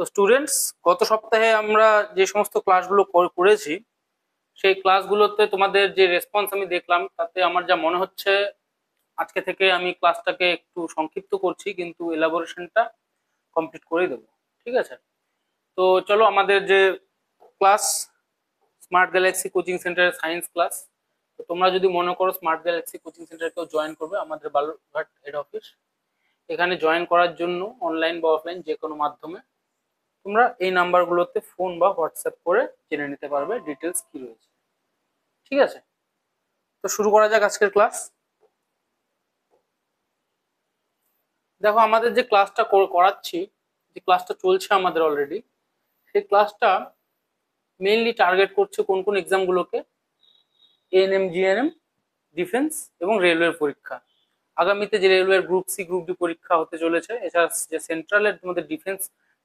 তো স্টুডেন্টস, গত সপ্তাহে আমরা যে সমস্ত ক্লাসগুলো করেছি সেই ক্লাসগুলোতে তোমাদের যে রেসপন্স আমি দেখলাম তাতে আমার যা মনে হচ্ছে আজকে থেকে আমি ক্লাসটাকে একটু সংক্ষিপ্ত করছি, কিন্তু এলাবোরেশনটা কমপ্লিট করে দেবো। ঠিক আছে? তো চলো আমাদের যে ক্লাস স্মার্ট গ্যালাক্সি কোচিং সেন্টারের সায়েন্স ক্লাস, তো তোমরা যদি মনে করো স্মার্ট গ্যালাক্সি কোচিং সেন্টারকেও জয়েন করবে, আমাদের বালুরঘাট হেড অফিস, এখানে জয়েন করার জন্য অনলাইন বা অফলাইন যে কোনো মাধ্যমে তোমরা এই নাম্বারগুলোতে ফোন বা হোয়াটসঅ্যাপ করে জেনে নিতে পারবে ডিটেলস কি রয়েছে। ঠিক আছে? তো শুরু করা যাক আজকের ক্লাস। দেখো, আমাদের যে ক্লাসটা করাচ্ছি, যে ক্লাসটা চলছে আমাদের অলরেডি, সেই ক্লাসটা মেইনলি টার্গেট করছে কোন কোন এক্সামগুলোকে? এএনএম, জিএনএম, ডিফেন্স এবং রেলওয়ের পরীক্ষা। আগামীতে যে রেলওয়ের গ্রুপ সি, গ্রুপ ডি পরীক্ষা হতে চলেছে, এছাড়া যে সেন্ট্রালের তোমাদের ডিফেন্স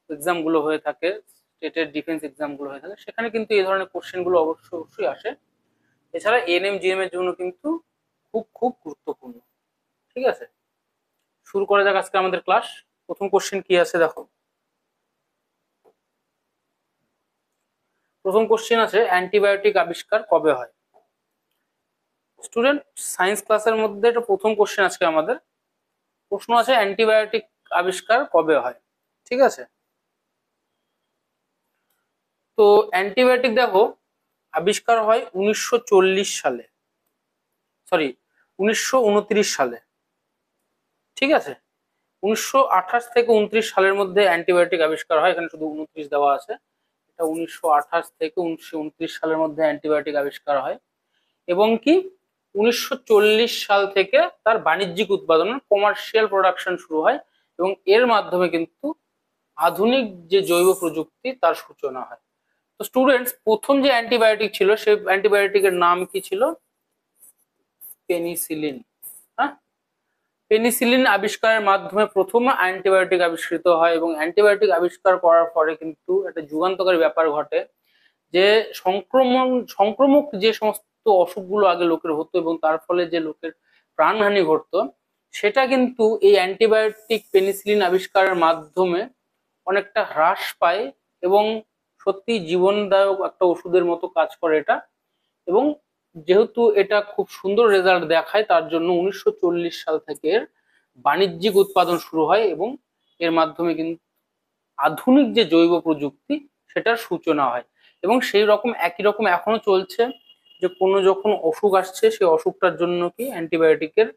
এক্সামগুলো হয়ে থাকে, স্টেটের ডিফেন্স এক্সামগুলো হয়ে থাকে, সেখানে কিন্তু এই ধরনের কোশ্চেনগুলো অবশ্যই আসে। এছাড়া এএনএম, জিএম এর জন্য কিন্তু খুব খুব গুরুত্বপূর্ণ। ঠিক আছে? শুরু করা যাক আজকে আমাদের ক্লাস। প্রথম কোশ্চেন কি আছে দেখো। প্রথম কোশ্চেন আছে, অ্যান্টিবায়োটিক আবিষ্কার কবে হয়? স্টুডেন্ট, সায়েন্স ক্লাসের মধ্যে এটা প্রথম কোশ্চেন আজকে আমাদের। প্রশ্ন আছে অ্যান্টিবায়োটিক আবিষ্কার কবে হয়। ঠিক আছে? তো অ্যান্টিবায়োটিক দেখো আবিষ্কার হয় 1940 সালে, সরি 1929 সালে। ঠিক আছে? 1928 থেকে 29 সালের মধ্যে অ্যান্টিবায়োটিক আবিষ্কার হয়, এখানে শুধু 29 দেওয়া আছে। এটা 1928 থেকে 1929 সালের মধ্যে অ্যান্টিবায়োটিক আবিষ্কার হয়, এবং কি 1940 সাল থেকে তার বাণিজ্যিক উৎপাদন, কমার্শিয়াল প্রোডাকশন শুরু হয়, এবং এর মাধ্যমে কিন্তু আধুনিক যে জৈব প্রযুক্তি তার সূচনা হয়। তো স্টুডেন্টস, প্রথম যে অ্যান্টিবায়োটিক ছিল সেই অ্যান্টিবায়োটিকের নাম কি ছিল? পেনিসিলিন। হ্যাঁ, পেনিসিলিন আবিষ্কারের মাধ্যমে প্রথম অ্যান্টিবায়োটিক আবিষ্কৃত হয়, এবং অ্যান্টিবায়োটিক আবিষ্কার করার পরে কিন্তু একটা যুগান্তকারী ব্যাপার ঘটে, যে সংক্রমক যে সমস্ত অসুখগুলো আগে লোকের হতো এবং তার ফলে যে লোকের প্রাণহানি ঘটতো, সেটা কিন্তু এই অ্যান্টিবায়োটিক পেনিসিলিন আবিষ্কারের মাধ্যমে অনেকটা হ্রাস পায়, এবং সত্যি জীবনদায়ক একটা ওষুধের মতো কাজ করে এটা। এবং যেহেতু এটা খুব সুন্দর রেজাল্ট দেখায়, তার জন্য 1940 সাল থেকে এর বাণিজ্যিক উৎপাদন শুরু হয়, এবং এর মাধ্যমে কিন্তু আধুনিক যে জৈব প্রযুক্তি সেটার সূচনা হয়। এবং সেই রকম একই রকম এখনো চলছে, যে কোনো যখন অসুখ আসছে সেই অসুখটার জন্য কি অ্যান্টিবায়োটিকের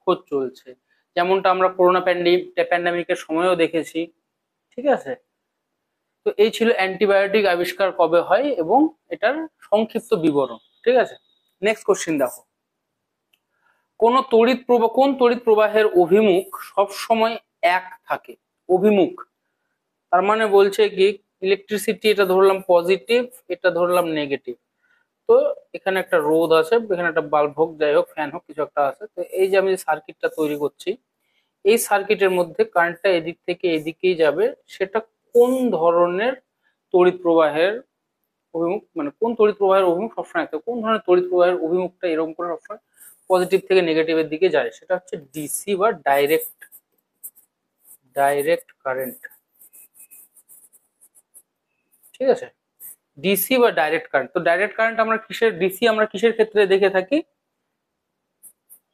খোঁজ চলছে, যেমনটা আমরা করোনা প্যান্ডামিকের সময়ও দেখেছি। ঠিক আছে? তো এই ছিল অ্যান্টিবায়োটিক আবিষ্কার কবে হয় এবং এটার সংক্ষিপ্ত বিবরণ। ঠিক আছে? নেক্সট কোশ্চেন দেখো, কোন তড়িৎ প্রবাহের অভিমুখ সব সময় এক থাকে? অভিমুখ তার মানে বলছে কি, ইলেকট্রিসিটি এটা ধরলাম পজিটিভ, এটা ধরলাম নেগেটিভ। তো এখানে একটা রোধ আছে, এখানে একটা বাল্ব হোক, যাই হোক, ফ্যান হোক, কিছু একটা আছে। তো এই যে আমি যে সার্কিটটা তৈরি করছি, এই সার্কিটের মধ্যে কারেন্টটা এদিক থেকে এদিকেই যাবে, সেটা কোন ধরনের তড়িৎ প্রবাহের অভিমুখ, মানে কোন তড়িৎ প্রবাহের অভিমুখ সবসময় একটা, কোন ধরনের তড়িৎ প্রবাহের অভিমুখটা এরকম করে সবসময় পজিটিভ থেকে নেগেটিভের দিকে যায়, সেটা হচ্ছে ডিসি বা ডাইরেক্ট কারেন্ট। ঠিক আছে? ডিসি বা ডাইরেক্ট কারেন্ট। তো ডাইরেক্ট কারেন্ট আমরা কিসের, ডিসি আমরা কিসের ক্ষেত্রে দেখে থাকি?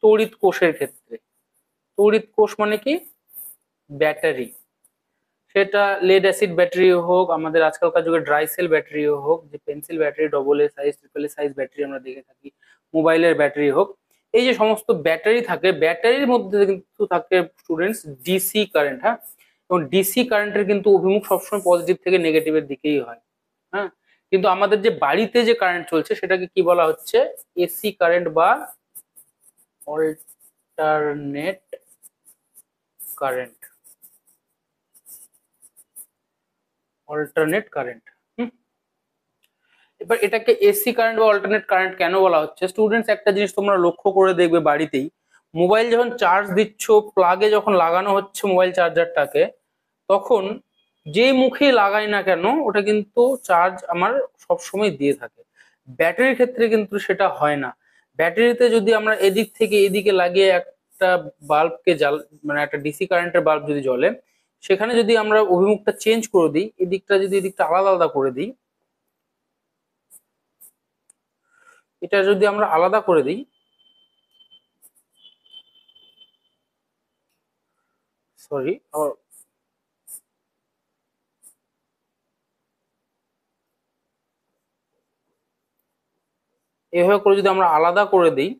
তড়িৎ কোষের ক্ষেত্রে। তড়িৎ কোষ মানে কি? ব্যাটারি। সেটা লেড অ্যাসিড ব্যাটারি হোক, আমাদের আজকালকার যুগে ড্রাই সেল ব্যাটারি হোক, যে pencil battery, double A size, triple A size battery আমরা দেখে থাকি, মোবাইলের ব্যাটারি হোক, এই যে সমস্ত ব্যাটারি থাকে, ব্যাটারির মধ্যে কিন্তু থাকে স্টুডেন্টস ডিসি কারেন্ট। হ্যাঁ, এবং ডিসি কারেন্টের কিন্তু অভিমুখ সবসময় পজিটিভ থেকে নেগেটিভের দিকেই হয়। হ্যাঁ, কিন্তু আমাদের যে বাড়িতে যে কারেন্ট চলছে সেটাকে কি বলা হচ্ছে? এসি কারেন্ট বা অল্টারনেট কারেন্ট। Alternate current. এবার এটাকে এসি কারেন্ট বা অল্টারনেট কারেন্ট কেন বলা হচ্ছে? স্টুডেন্টস, একটা জিনিস তোমরা লক্ষ্য করে দেখবে, বাড়িতেই মোবাইল যখন চার্জ দিচ্ছ, প্লাগে যখন লাগানো হচ্ছে মোবাইল চার্জারটাকে, তখন যে মুখে লাগাই না কেন ওটা কিন্তু চার্জ আমার সবসময় দিয়ে থাকে। ব্যাটারির ক্ষেত্রে কিন্তু সেটা হয় না। ব্যাটারিতে যদি আমরা এদিক থেকে এদিকে লাগিয়ে একটা বাল্বকে মানে একটা ডিসি কারেন্টের বাল্ব যদি জ্বলে, সেখানে যদি আমরা অভিমুখটা চেঞ্জ করে দিই, এদিকটা যদি এদিকটা আলাদা আলাদা করে দিই, এটা যদি আমরা আলাদা করে দিই, সরি, এভাবে করে যদি আমরা আলাদা করে দিই,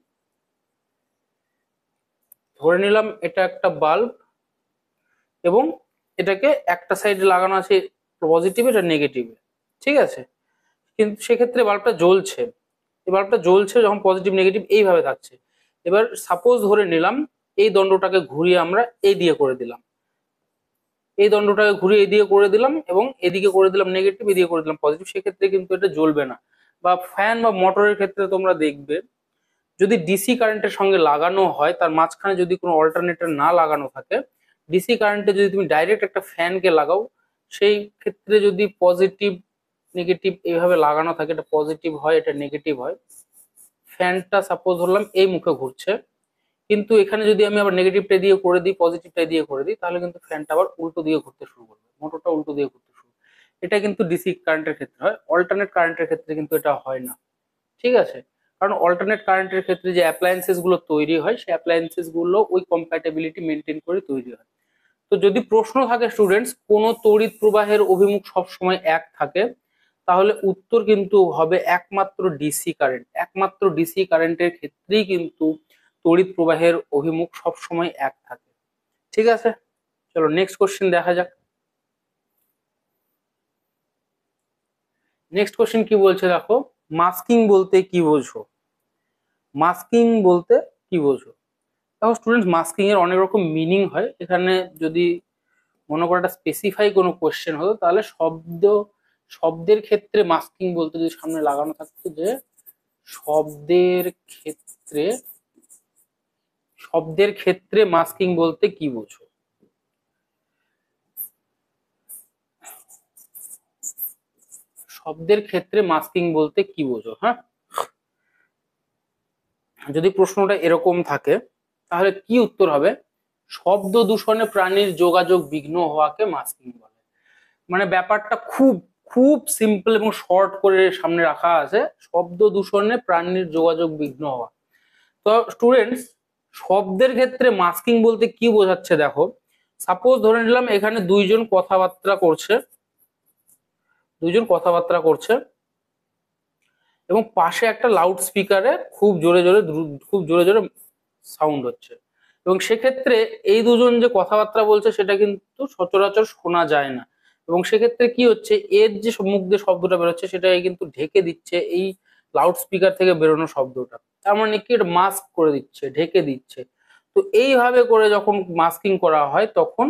ধরে নিলাম এটা একটা বাল্ব এবং এটাকে একটা সাইডে লাগানো আছে পজিটিভ, এটা নেগেটিভ, ঠিক আছে, কিন্তু সেক্ষেত্রে বাল্বটা জ্বলছে, এই বাল্বটা জ্বলছে যখন পজিটিভ নেগেটিভ এইভাবে থাকছে। এবার সাপোজ ধরে নিলাম এই দণ্ডটাকে ঘুরিয়ে আমরা এই দিয়ে করে দিলাম, এই দণ্ডটাকে ঘুরিয়ে এই দিয়ে করে দিলাম এবং এদিকে করে দিলাম নেগেটিভ, এদিকে করে দিলাম পজিটিভ, সেক্ষেত্রে কিন্তু এটা জ্বলবে না। বা ফ্যান বা মোটরের ক্ষেত্রে তোমরা দেখবে যদি ডিসি কারেন্টের সঙ্গে লাগানো হয়, তার মাঝখানে যদি কোনো অল্টারনেটর না লাগানো থাকে, ডিসি কারেন্টে যদি তুমি ডাইরেক্ট একটা ফ্যানকে লাগাও, সেই ক্ষেত্রে যদি পজিটিভ নেগেটিভ এইভাবে লাগানো থাকে, এটা পজিটিভ হয় এটা নেগেটিভ হয়। ফ্যানটা সাপোজ ধরলাম এই মুখে ঘুরছে, কিন্তু এখানে যদি আমি আবার নেগেটিভটা দিয়ে করে দিই, পজিটিভটা দিয়ে করে দিই, তাহলে কিন্তু ফ্যানটা আবার উল্টো দিয়ে ঘুরতে শুরু করবে, মোটরটা উল্টো দিয়ে ঘুরতে শুরু করবে। এটা কিন্তু ডিসি কারেন্টের ক্ষেত্রে হয়, অল্টারনেট কারেন্টের ক্ষেত্রে কিন্তু এটা হয় না, ঠিক আছে। কারণ অল্টারনেট কারেন্টের ক্ষেত্রে যে অ্যাপ্লায়েন্সেস গুলো তৈরি হয়, সেই অ্যাপ্লায়েন্সেস গুলো ওই কম্প্যাটেবিলিটি মেনটেন করে তৈরি হয়। তো যদি প্রশ্ন থাকে স্টুডেন্টস কোন তড়িৎ প্রবাহের অভিমুখ সবসময় এক থাকে, তাহলে উত্তর কিন্তু হবে একমাত্র ডিসি কারেন্ট। একমাত্র ডিসি কারেন্টের ক্ষেত্রেই কিন্তু তড়িৎ প্রবাহের অভিমুখ সবসময় এক থাকে, ঠিক আছে। চলো নেক্সট কোশ্চেন দেখা যাক। নেক্সট কোশ্চেন কি বলছে দেখো, মাস্কিং বলতে কি বোঝো? মাস্কিং বলতে কি বোঝো? দেখো স্টুডেন্টস, মাস্কিং এর অনেক রকম মিনিং হয়। এখানে যদি মনে করো একটা স্পেসিফাই কোনো কোশ্চেন হতো, তাহলে শব্দের ক্ষেত্রে মাস্কিং বলতে যদি সামনে লাগানো থাকতো যে শব্দের ক্ষেত্রে মাস্কিং বলতে কি বোঝো? শব্দের ক্ষেত্রে মাস্কিং বলতে কি বোঝো? হ্যাঁ, যদি প্রশ্নটা এরকম থাকে তাহলে কি উত্তর হবে? শব্দ দূষণে প্রাণীর যোগাযোগ বিঘ্ন হওয়াকে মাস্কিং বলে। মানে ব্যাপারটা খুব খুব সিম্পল এবং শর্ট করে সামনে রাখা আছে, শব্দ দূষণে প্রাণীর যোগাযোগ বিঘ্ন হওয়া। তো স্টুডেন্টস, শব্দের ক্ষেত্রে মাস্কিং বলতে কি বোঝাচ্ছে দেখো, সাপোজ ধরে নিলাম এখানে দুইজন কথাবার্তা করছে এবং পাশে একটা লাউড স্পিকারে খুব জোরে জোরে সাউন্ড হচ্ছে, এবং সেক্ষেত্রে এই দুজন যে কথাবার্তা বলছে সেটা কিন্তু সচরাচর শোনা যায় না, এবং সেক্ষেত্রে কি হচ্ছে, এর যে মুখ দিয়ে শব্দটা বেরোচ্ছে সেটাকে কিন্তু ঢেকে দিচ্ছে এই লাউড স্পিকার থেকে বেরোনো শব্দটা, তার মানে কি এটা মাস্ক করে দিচ্ছে, ঢেকে দিচ্ছে। তো এইভাবে করে যখন মাস্কিং করা হয় তখন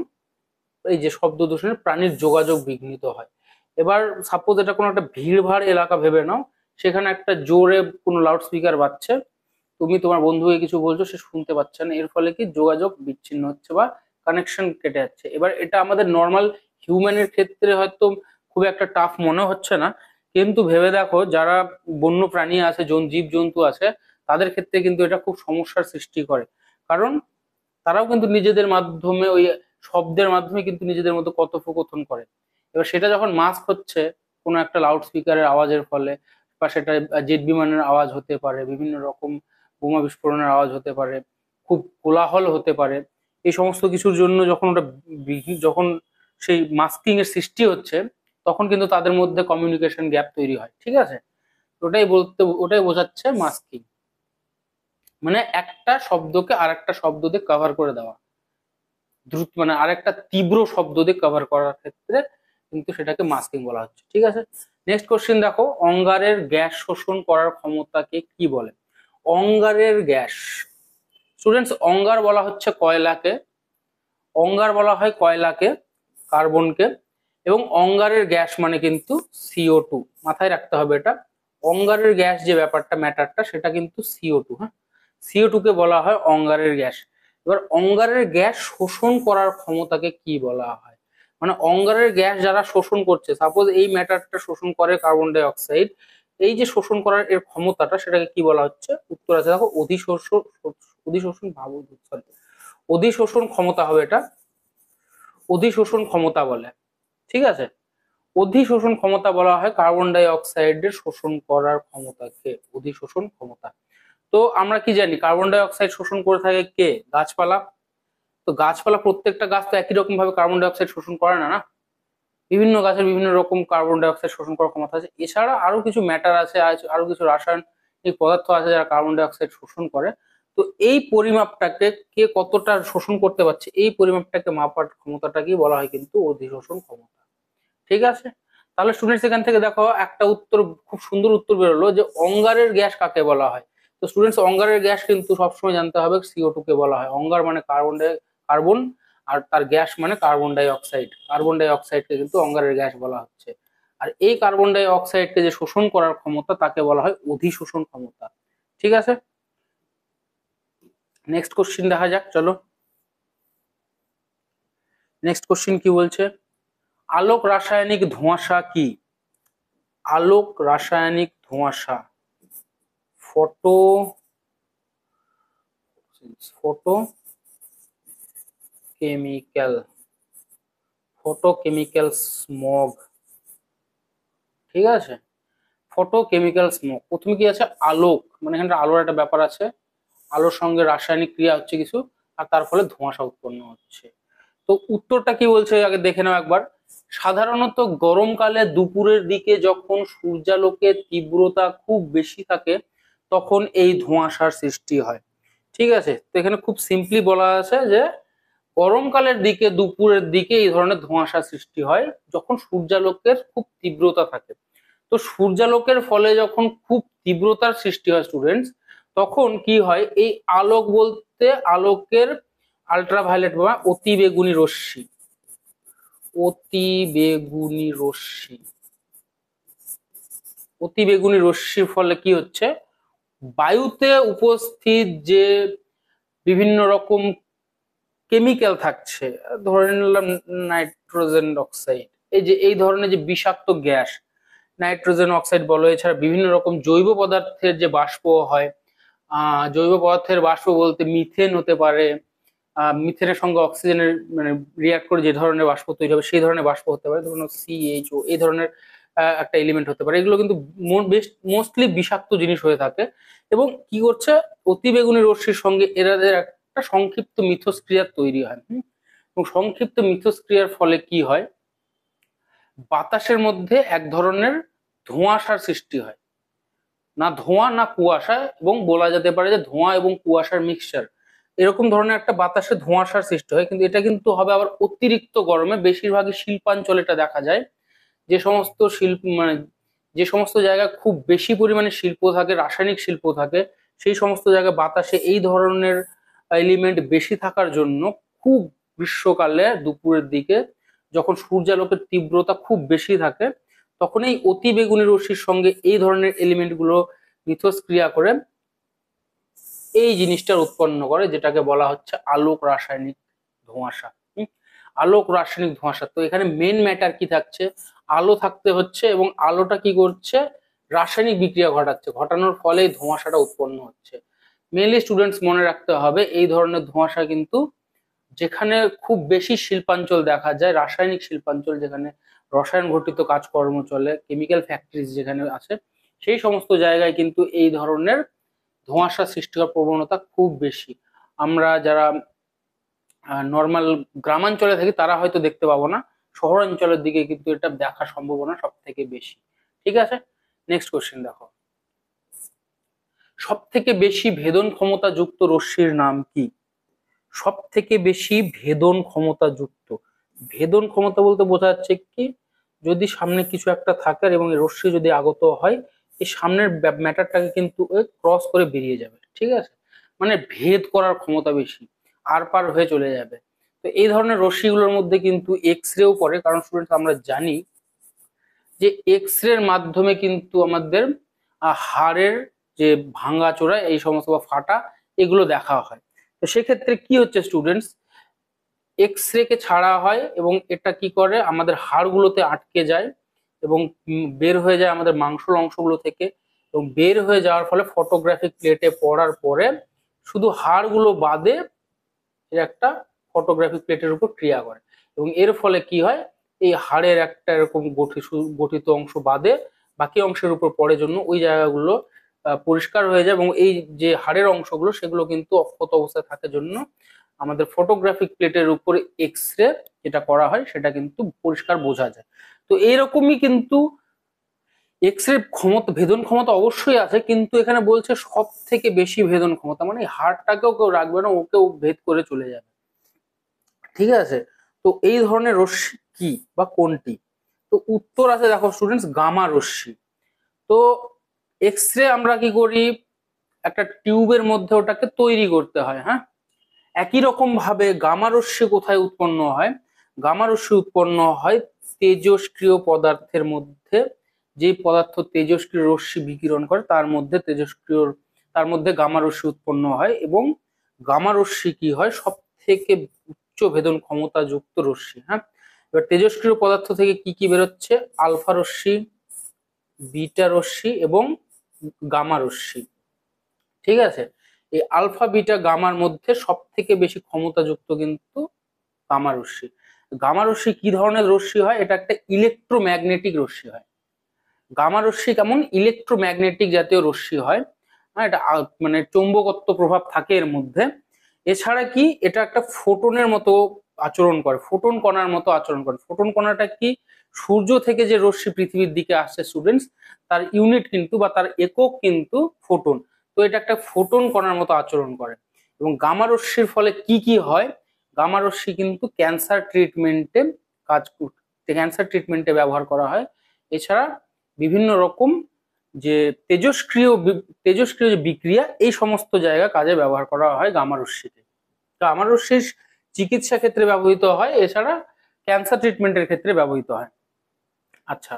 এই যে শব্দ দূষণে প্রাণীর যোগাযোগ বিঘ্নিত হয়। এবার সাপোজ এটা কোনো একটা ভিড়ভাড় এলাকা ভেবে নাও, সেখানে একটা জোরে কোনো লাউড স্পিকার বাজছে, তুমি তোমার বন্ধুকে কিছু বলছো, সে শুনতে পাচ্ছে না, এর ফলে কি যোগাযোগ বিচ্ছিন্ন হচ্ছে বা কানেকশন কেটে যাচ্ছে। এবার এটা আমাদের নর্মাল হিউম্যানের ক্ষেত্রে হয়তো খুব একটা টাফ মনে হচ্ছে না, কিন্তু ভেবে দেখো যারা বন্য প্রাণী আছে, জীব জন্তু আছে, তাদের ক্ষেত্রে কিন্তু এটা খুব সমস্যার সৃষ্টি করে। কারণ তারাও কিন্তু নিজেদের মাধ্যমে ওই শব্দের মাধ্যমে কিন্তু নিজেদের মতো কথোপকথন করে। এবার সেটা যখন মাস্ক হচ্ছে কোনো একটা লাউড স্পিকারের আওয়াজের ফলে, বা সেটা জেট বিমানের আওয়াজ হতে পারে, বিভিন্ন রকম বোমা বিস্ফোরণের আওয়াজ হতে পারে, খুব কোলাহল হতে পারে, এই সমস্ত কিছুর জন্য যখন সেই মাস্কিং এর সৃষ্টি হচ্ছে, তখন কিন্তু তাদের মধ্যে কমিউনিকেশন গ্যাপ তৈরি হয়, ঠিক আছে। ওটাই বোঝাচ্ছে মাস্কিং, মানে একটা শব্দকে আর একটা শব্দ দিয়ে কভার করে দেওয়া, দ্রুত মানে আরেকটা তীব্র শব্দ দিয়ে কভার করার ক্ষেত্রে কিন্তু সেটাকে মাস্কিং বলা হচ্ছে, ঠিক আছে। নেক্সট কোশ্চেন দেখো, অঙ্গারের গ্যাস শোষণ করার ক্ষমতাকে কি বলে? অঙ্গারের গ্যাস, স্টুডেন্টস, অঙ্গার বলা হয় কয়লাকে, কার্বনকে, এবং অঙ্গারের গ্যাস মানে কিন্তু CO2, মাথায় রাখতে হবে এটা। অঙ্গারের গ্যাস যে ব্যাপারটা, ম্যাটারটা, সেটা কিন্তু CO2, হ্যাঁ, CO2 কে বলা হয় অঙ্গারের গ্যাস। এবার অঙ্গারের গ্যাস শোষণ করার ক্ষমতাকে কি বলা হয়? মানে অঙ্গারের গ্যাস যারা শোষণ করছে, সাপোজ এই ম্যাটারটা শোষণ করে কার্বন ডাই অক্সাইড, এই যে শোষণ করার এর ক্ষমতাটা, সেটাকে কি বলা হচ্ছে? উত্তর আছে দেখো, অধিশোষণ ক্ষমতা হবে এটা। অধিশোষণ ক্ষমতা বলে। ঠিক আছে, অধিশোষণ ক্ষমতা বলা হয় কার্বন ডাই অক্সাইডের শোষণ করার ক্ষমতাকে অধিশোষণ ক্ষমতা। তো আমরা কি জানি কার্বন ডাই অক্সাইড শোষণ করে থাকে কে? গাছপালা। তো গাছপালা, প্রত্যেকটা গাছ তো একই রকম ভাবে কার্বন ডাই অক্সাইড শোষণ করে না, না? বিভিন্ন গাছের বিভিন্ন রকম কার্বন ডাই অক্সাইড শোষণ করার ক্ষমতা আছে। এছাড়া আরো কিছু ম্যাটার আছে, আরো কিছু রাসায়নিক পদার্থ আছে যারা কার্বন ডাই অক্সাইড শোষণ করে। তো এই পরিমাপটাকে কে কতটা শোষণ করতে পারছে, এই পরিমাপটাকে মাপার ক্ষমতাটাকে বলা হয় কিন্তু অধিশোষণ ক্ষমতা। ঠিক আছে, তাহলে স্টুডেন্টস এখান থেকে দেখো একটা উত্তর, খুব সুন্দর উত্তর বেরোলো যে অঙ্গারের গ্যাস কাকে বলা হয়। তো স্টুডেন্টস অঙ্গারের গ্যাস কিন্তু সবসময় জানতে হবে CO2 কে বলা হয়। অঙ্গার মানে কার্বন, আর তার গ্যাস মানে carbon die oxide. Carbon die অক্সাইডকে কিন্তু অঙ্গারের গ্যাস বলা হচ্ছে। আর এই কার্বন ডাই অক্সাইডকে যে শোষণ করার ক্ষমতা তাকে বলা হয় অধিশোষণ ক্ষমতা। ঠিক আছে, নেক্সট কোশ্চিন দেখা যাক, চলো। নেক্সট কোশ্চিন কি বলছে, আলোক রাসায়নিক ধোঁয়াশা কি? আলোক রাসায়নিক ধোঁয়াশা, ফটো কেমিক্যাল, ফটোকেমিক্যাল স্মগ। ঠিক আছে, ফটোকেমিক্যাল স্মগ। প্রথমে কি আছে, আলোক, মানে এখানে আলোর একটা ব্যাপার আছে, আলোর সঙ্গে রাসায়নিক ক্রিয়া হচ্ছে কিছু, আর তার ফলে ধোঁয়াশা উৎপন্ন হচ্ছে। তো উত্তরটা কি বলছে আগে দেখে নাও একবার। সাধারণত গরমকালে দুপুরের দিকে যখন সূর্যালোকের তীব্রতা খুব বেশি থাকে তখন এই ধোঁয়াশার সৃষ্টি হয়। ঠিক আছে, তো এখানে খুব সিম্পলি বলা আছে যে গরমকালের দিকে দুপুরের দিকে এই ধরনের ধোঁয়াশা সৃষ্টি হয় যখন সূর্যালোকের খুব তীব্রতা থাকে। তো সূর্যালোকের ফলে যখন খুব তীব্রতার সৃষ্টি হয় স্টুডেন্টস, তখন কি হয়, এই আলোক বলতে আলোকের আল্ট্রাভায়োলেট বা অতি বেগুনি রশ্মি, অতি বেগুনি রশ্মি, অতি বেগুনি রশ্মির ফলে কি হচ্ছে, বায়ুতে উপস্থিত যে বিভিন্ন রকম কেমিক্যাল থাকছে, ধরে নিলাম নাইট্রোজেন অক্সাইড, এই যে এই ধরনের যে বিষাক্ত গ্যাস, নাইট্রোজেন অক্সাইড বলো, এছাড়া বিভিন্ন রকম জৈব পদার্থের যে বাষ্প হয়, জৈব পদার্থের বাষ্প বলতে মিথেন হতে পারে, মিথেনের সঙ্গে অক্সিজেনের মানে রিয়াক্ট করে যে ধরনের বাষ্প তৈরি হবে সেই ধরনের বাষ্প হতে পারে, ধরুন CHO, এই ধরনের একটা এলিমেন্ট হতে পারে। এগুলো কিন্তু মোস্টলি বিষাক্ত জিনিস হয়ে থাকে। এবং কি করছে, অতিবেগুনি রশ্মির সঙ্গে এদের একটা সংক্ষিপ্ত মিথস্ক্রিয়া তৈরি হয়। এবং সংক্ষিপ্ত মিথস্ক্রিয়ার ফলে কি হয়, বাতাসের মধ্যে এক ধরনের ধোঁয়াশার সৃষ্টি হয়, না ধোঁয়া না কুয়াশা, এবং বলা যেতে পারে যে ধোঁয়া এবং কুয়াশার মিক্সচার, এরকম ধরনের একটা বাতাসে ধোঁয়াশার সৃষ্টি হয়। কিন্তু এটা কিন্তু হবে আবার অতিরিক্ত গরমে, বেশিরভাগই শিল্পাঞ্চলে এটা দেখা যায়। যে সমস্ত শিল্প মানে যে সমস্ত জায়গায় খুব বেশি পরিমাণে শিল্প থাকে, রাসায়নিক শিল্প থাকে, সেই সমস্ত জায়গায় বাতাসে এই ধরনের এলিমেন্ট বেশি থাকার জন্য খুব গ্রীষ্মকালে দুপুরের দিকে যখন সূর্যালোকের তীব্রতা খুব বেশি থাকে তখন এই অতি বেগুনি রশ্মির সঙ্গে এই ধরনের এলিমেন্ট গুলো মিথস্ক্রিয়া করে এই জিনিসটার উৎপন্ন করে, যেটাকে বলা হচ্ছে আলোক রাসায়নিক ধোঁয়াশা। আলোক রাসায়নিক ধোঁয়াশা। তো এখানে মেন ম্যাটার কি থাকছে, আলো থাকতে হচ্ছে, এবং আলোটা কি করছে, রাসায়নিক বিক্রিয়া ঘটাচ্ছে, ঘটানোর ফলে ধোঁয়াশাটা উৎপন্ন হচ্ছে। মেনলি স্টুডেন্টস মনে রাখতে হবে এই ধরনের ধোঁয়াশা কিন্তু যেখানে খুব বেশি শিল্পাঞ্চল দেখা যায়, রাসায়নিক শিল্পাঞ্চল, যেখানে রসায়ন ঘটিত কাজকর্ম চলে, কেমিক্যাল ফ্যাক্টরিজ যেখানে আছে, সেই সমস্ত জায়গায় কিন্তু এই ধরনের ধোঁয়াশা সৃষ্টি হওয়ার প্রবণতা খুব বেশি। আমরা যারা নর্মাল গ্রামাঞ্চলে থাকি তারা হয়তো দেখতে পাবো না, শহরাঞ্চলের দিকে কিন্তু এটা দেখার সম্ভাবনা সব থেকে বেশি। ঠিক আছে, নেক্সট কোশ্চেন দেখো, সব থেকে বেশি ভেদন ক্ষমতা যুক্ত রশ্মির নাম কি? সব থেকে বেশি ভেদন ক্ষমতা যুক্ত, ভেদন ক্ষমতা বলতে বোঝা যাচ্ছে কি, যদি সামনে কিছু একটা থাকে এবং এই রশ্মি যদি আগত হয়, এই সামনের ম্যাটারটাকে কিন্তু ক্রস করে বেরিয়ে যাবে। ঠিক আছে, মানে ভেদ করার ক্ষমতা বেশি, আর পার হয়ে চলে যাবে। তো এই ধরনের রশ্মিগুলোর মধ্যে কিন্তু এক্স রেও পড়ে, কারণ স্টুডেন্ট আমরা জানি যে এক্স রের মাধ্যমে কিন্তু আমাদের হাড়ের যে ভাঙাচোরা এই সমস্ত বা ফাটা এগুলো দেখা হয়। তো সেক্ষেত্রে কি হচ্ছে স্টুডেন্টস, এক্স রে কে ছাড়া হয় এবং এটা কি করে আমাদের হাড়গুলোতে আটকে যায় এবং বের হয়ে যায় আমাদের মাংসল অংশগুলো থেকে, এবং বের হয়ে যাওয়ার ফলে ফটোগ্রাফিক প্লেটে পড়ার পরে শুধু হাড়গুলো বাদে এর একটা ফটোগ্রাফিক প্লেটের উপর ক্রিয়া করে। এবং এর ফলে কি হয়, এই হাড়ের একটা এরকম গঠিত অংশ বাদে বাকি অংশের উপর পড়ে জন্য ওই জায়গাগুলো পরিষ্কার হয়ে যায়, এবং এই যে হাড়ের অংশগুলো সেগুলো কিন্তু অক্ষত অবস্থায় থাকার জন্য আমাদের ফটোগ্রাফিক প্লেটের উপরে এক্স রে যেটা করা হয় সেটা কিন্তু পরিষ্কার বোঝা যায়। তো এইরকমই কিন্তু এক্স রে ক্ষমতা, ভেদন ক্ষমতা অবশ্যই আছে, কিন্তু এখানে বলছে সব থেকে বেশি ভেদন ক্ষমতা, মানে হাড়টাকেও কেউ রাখবে না, ওকেও ভেদ করে চলে যাবে। ঠিক আছে, তো এই ধরনের রশ্মি কি বা কোনটি? তো উত্তর আছে দেখো স্টুডেন্টস, গামা রশ্মি। তো এক্স রে আমরা কি করি, একটা টিউবের মধ্যে ওটাকে তৈরি করতে হয়। হ্যাঁ, একই রকম ভাবে গামা রশ্মি কোথায় উৎপন্ন হয়? গামা রশ্মি উৎপন্ন হয় তেজস্ক্রিয় পদার্থের মধ্যে। যে পদার্থ তেজস্ক্রিয় রশ্মি বিকিরণ করে তার মধ্যে গামা রশ্মি উৎপন্ন হয়, এবং গামা রশ্মি কি হয়, সব থেকে উচ্চ ভেদন ক্ষমতা যুক্ত রশ্মি। হ্যাঁ, এবার তেজস্ক্রিয় পদার্থ থেকে কি কি বেরোচ্ছে? আলফা রশ্মি, বিটা রশ্মি এবং গামা রশ্মি। ঠিক আছে, এই আলফা বিটা গামার মধ্যে সব থেকে বেশি ক্ষমতাযুক্ত কিন্তু গামা রশ্মি। গামা রশ্মি কি ধরনের রশ্মি হয়? এটা একটা ইলেকট্রোম্যাগনেটিক রশ্মি হয়। গামা রশ্মি কেমন? ইলেকট্রোম্যাগনেটিক জাতীয় রশ্মি হয়। হ্যাঁ, এটা মানে চৌম্বকত্ব প্রভাব থাকে এর মধ্যে। এছাড়া কি, এটা একটা ফোটনের মতো আচরণ করে, ফোটন কণার মতো আচরণ করে। ফোটন কণাটা কি? সূর্য থেকে যে রশ্মি পৃথিবীর দিকে আসছে স্টুডেন্টস, তার ইউনিট কিন্তু বা তার একক কিন্তু ফোটন। তো এটা একটা ফোটন কণার মতো আচরণ করে। এবং গামা রশ্মির ফলে কি কি হয়? গামা রশ্মি কিন্তু ক্যান্সার ট্রিটমেন্টে ক্যান্সার ট্রিটমেন্টে ব্যবহার করা হয়। এছাড়া বিভিন্ন রকম যে তেজস্ক্রিয় যে বিক্রিয়া, এই সমস্ত জায়গা কাজে ব্যবহার করা হয় গামা রশ্মিকে। গামা রশ্মির চিকিৎসা ক্ষেত্রে ব্যবহৃত হয়, এছাড়া ক্যান্সার ট্রিটমেন্টের ক্ষেত্রে ব্যবহৃত হয়। আচ্ছা,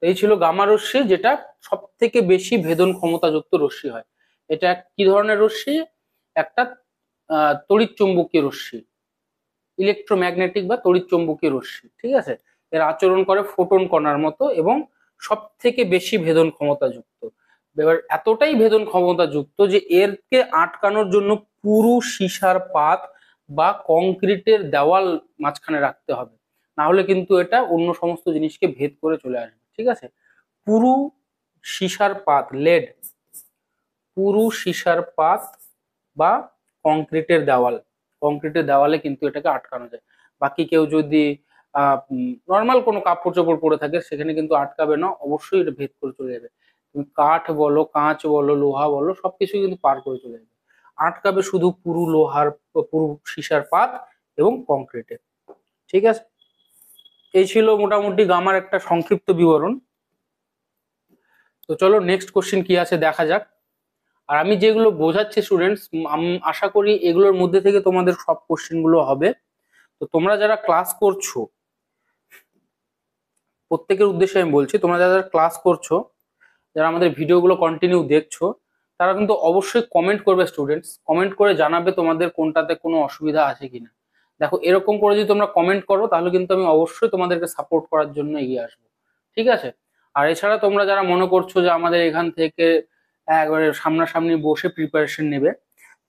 এই ছিল গামা রশ্মি, যেটা সব থেকে বেশি ভেদন ক্ষমতাযুক্ত রশ্মি হয়। এটা কি ধরনের রশ্মি? একটা তড়িৎ চুম্বকীয় রশ্মি, ইলেকট্রোম্যাগনেটিক বা তড়িৎ চুম্বকীয় রশ্মি। ঠিক আছে, এর আচরণ করে ফোটন কণার মতো এবং সব থেকে বেশি ভেদন ক্ষমতাযুক্ত। এবার এতটাই ভেদন ক্ষমতাযুক্ত যে এরকে আটকানোর জন্য পুরু সীসার পাত বা কংক্রিটের দেওয়াল মাঝখানে রাখতে হবে, না হলে কিন্তু এটা অন্য সমস্ত জিনিসকে ভেদ করে চলে আসবে। ঠিক আছে, পুরু সীসার পাত, লেড, পুরু সীসার পাত বা কংক্রিটের দেওয়ালে কিন্তু এটাকে আটকানো যায়। বাকি কেউ যদি নর্মাল কোনো কাপড় চোপড় পরে থাকে সেখানে কিন্তু আটকাবে না, অবশ্যই এটা ভেদ করে চলে যাবে। তুমি কাঠ বলো, কাঁচ বলো, লোহা বলো, সবকিছু কিন্তু পার করে চলে যাবে। আটকাবে শুধু পুরু সীসার পাত এবং কংক্রিটে। ঠিক আছে, এই ছিল মোটামুটি গামার একটা সংক্ষিপ্ত বিবরণ। তো চলো নেক্সট কোশ্চেন কি আছে দেখা যাক। আর আমি যেগুলো বোঝাচ্ছি স্টুডেন্টস, আশা করি এগুলোর মধ্যে থেকে তোমাদের সব কোশ্চেন গুলো হবে। তো তোমরা যারা ক্লাস করছো, প্রত্যেকের উদ্দেশ্যে আমি বলছি, তোমরা যারা ক্লাস করছো, যারা আমাদের ভিডিওগুলো কন্টিনিউ দেখছো, তারা কিন্তু অবশ্যই কমেন্ট করবে স্টুডেন্টস, কমেন্ট করে জানাবে তোমাদের কোনটাতে কোনো অসুবিধা আছে কিনা। দেখো, এরকম করে যদি তোমরা কমেন্ট করো তাহলে কিন্তু আমি অবশ্যই তোমাদেরকে সাপোর্ট করার জন্য এগিয়ে আসবো। ঠিক আছে, আর এছাড়া তোমরা যারা মনে করছো যে আমাদের এখান থেকে একবারে সামনাসামনি বসে প্রিপারেশন নেবে,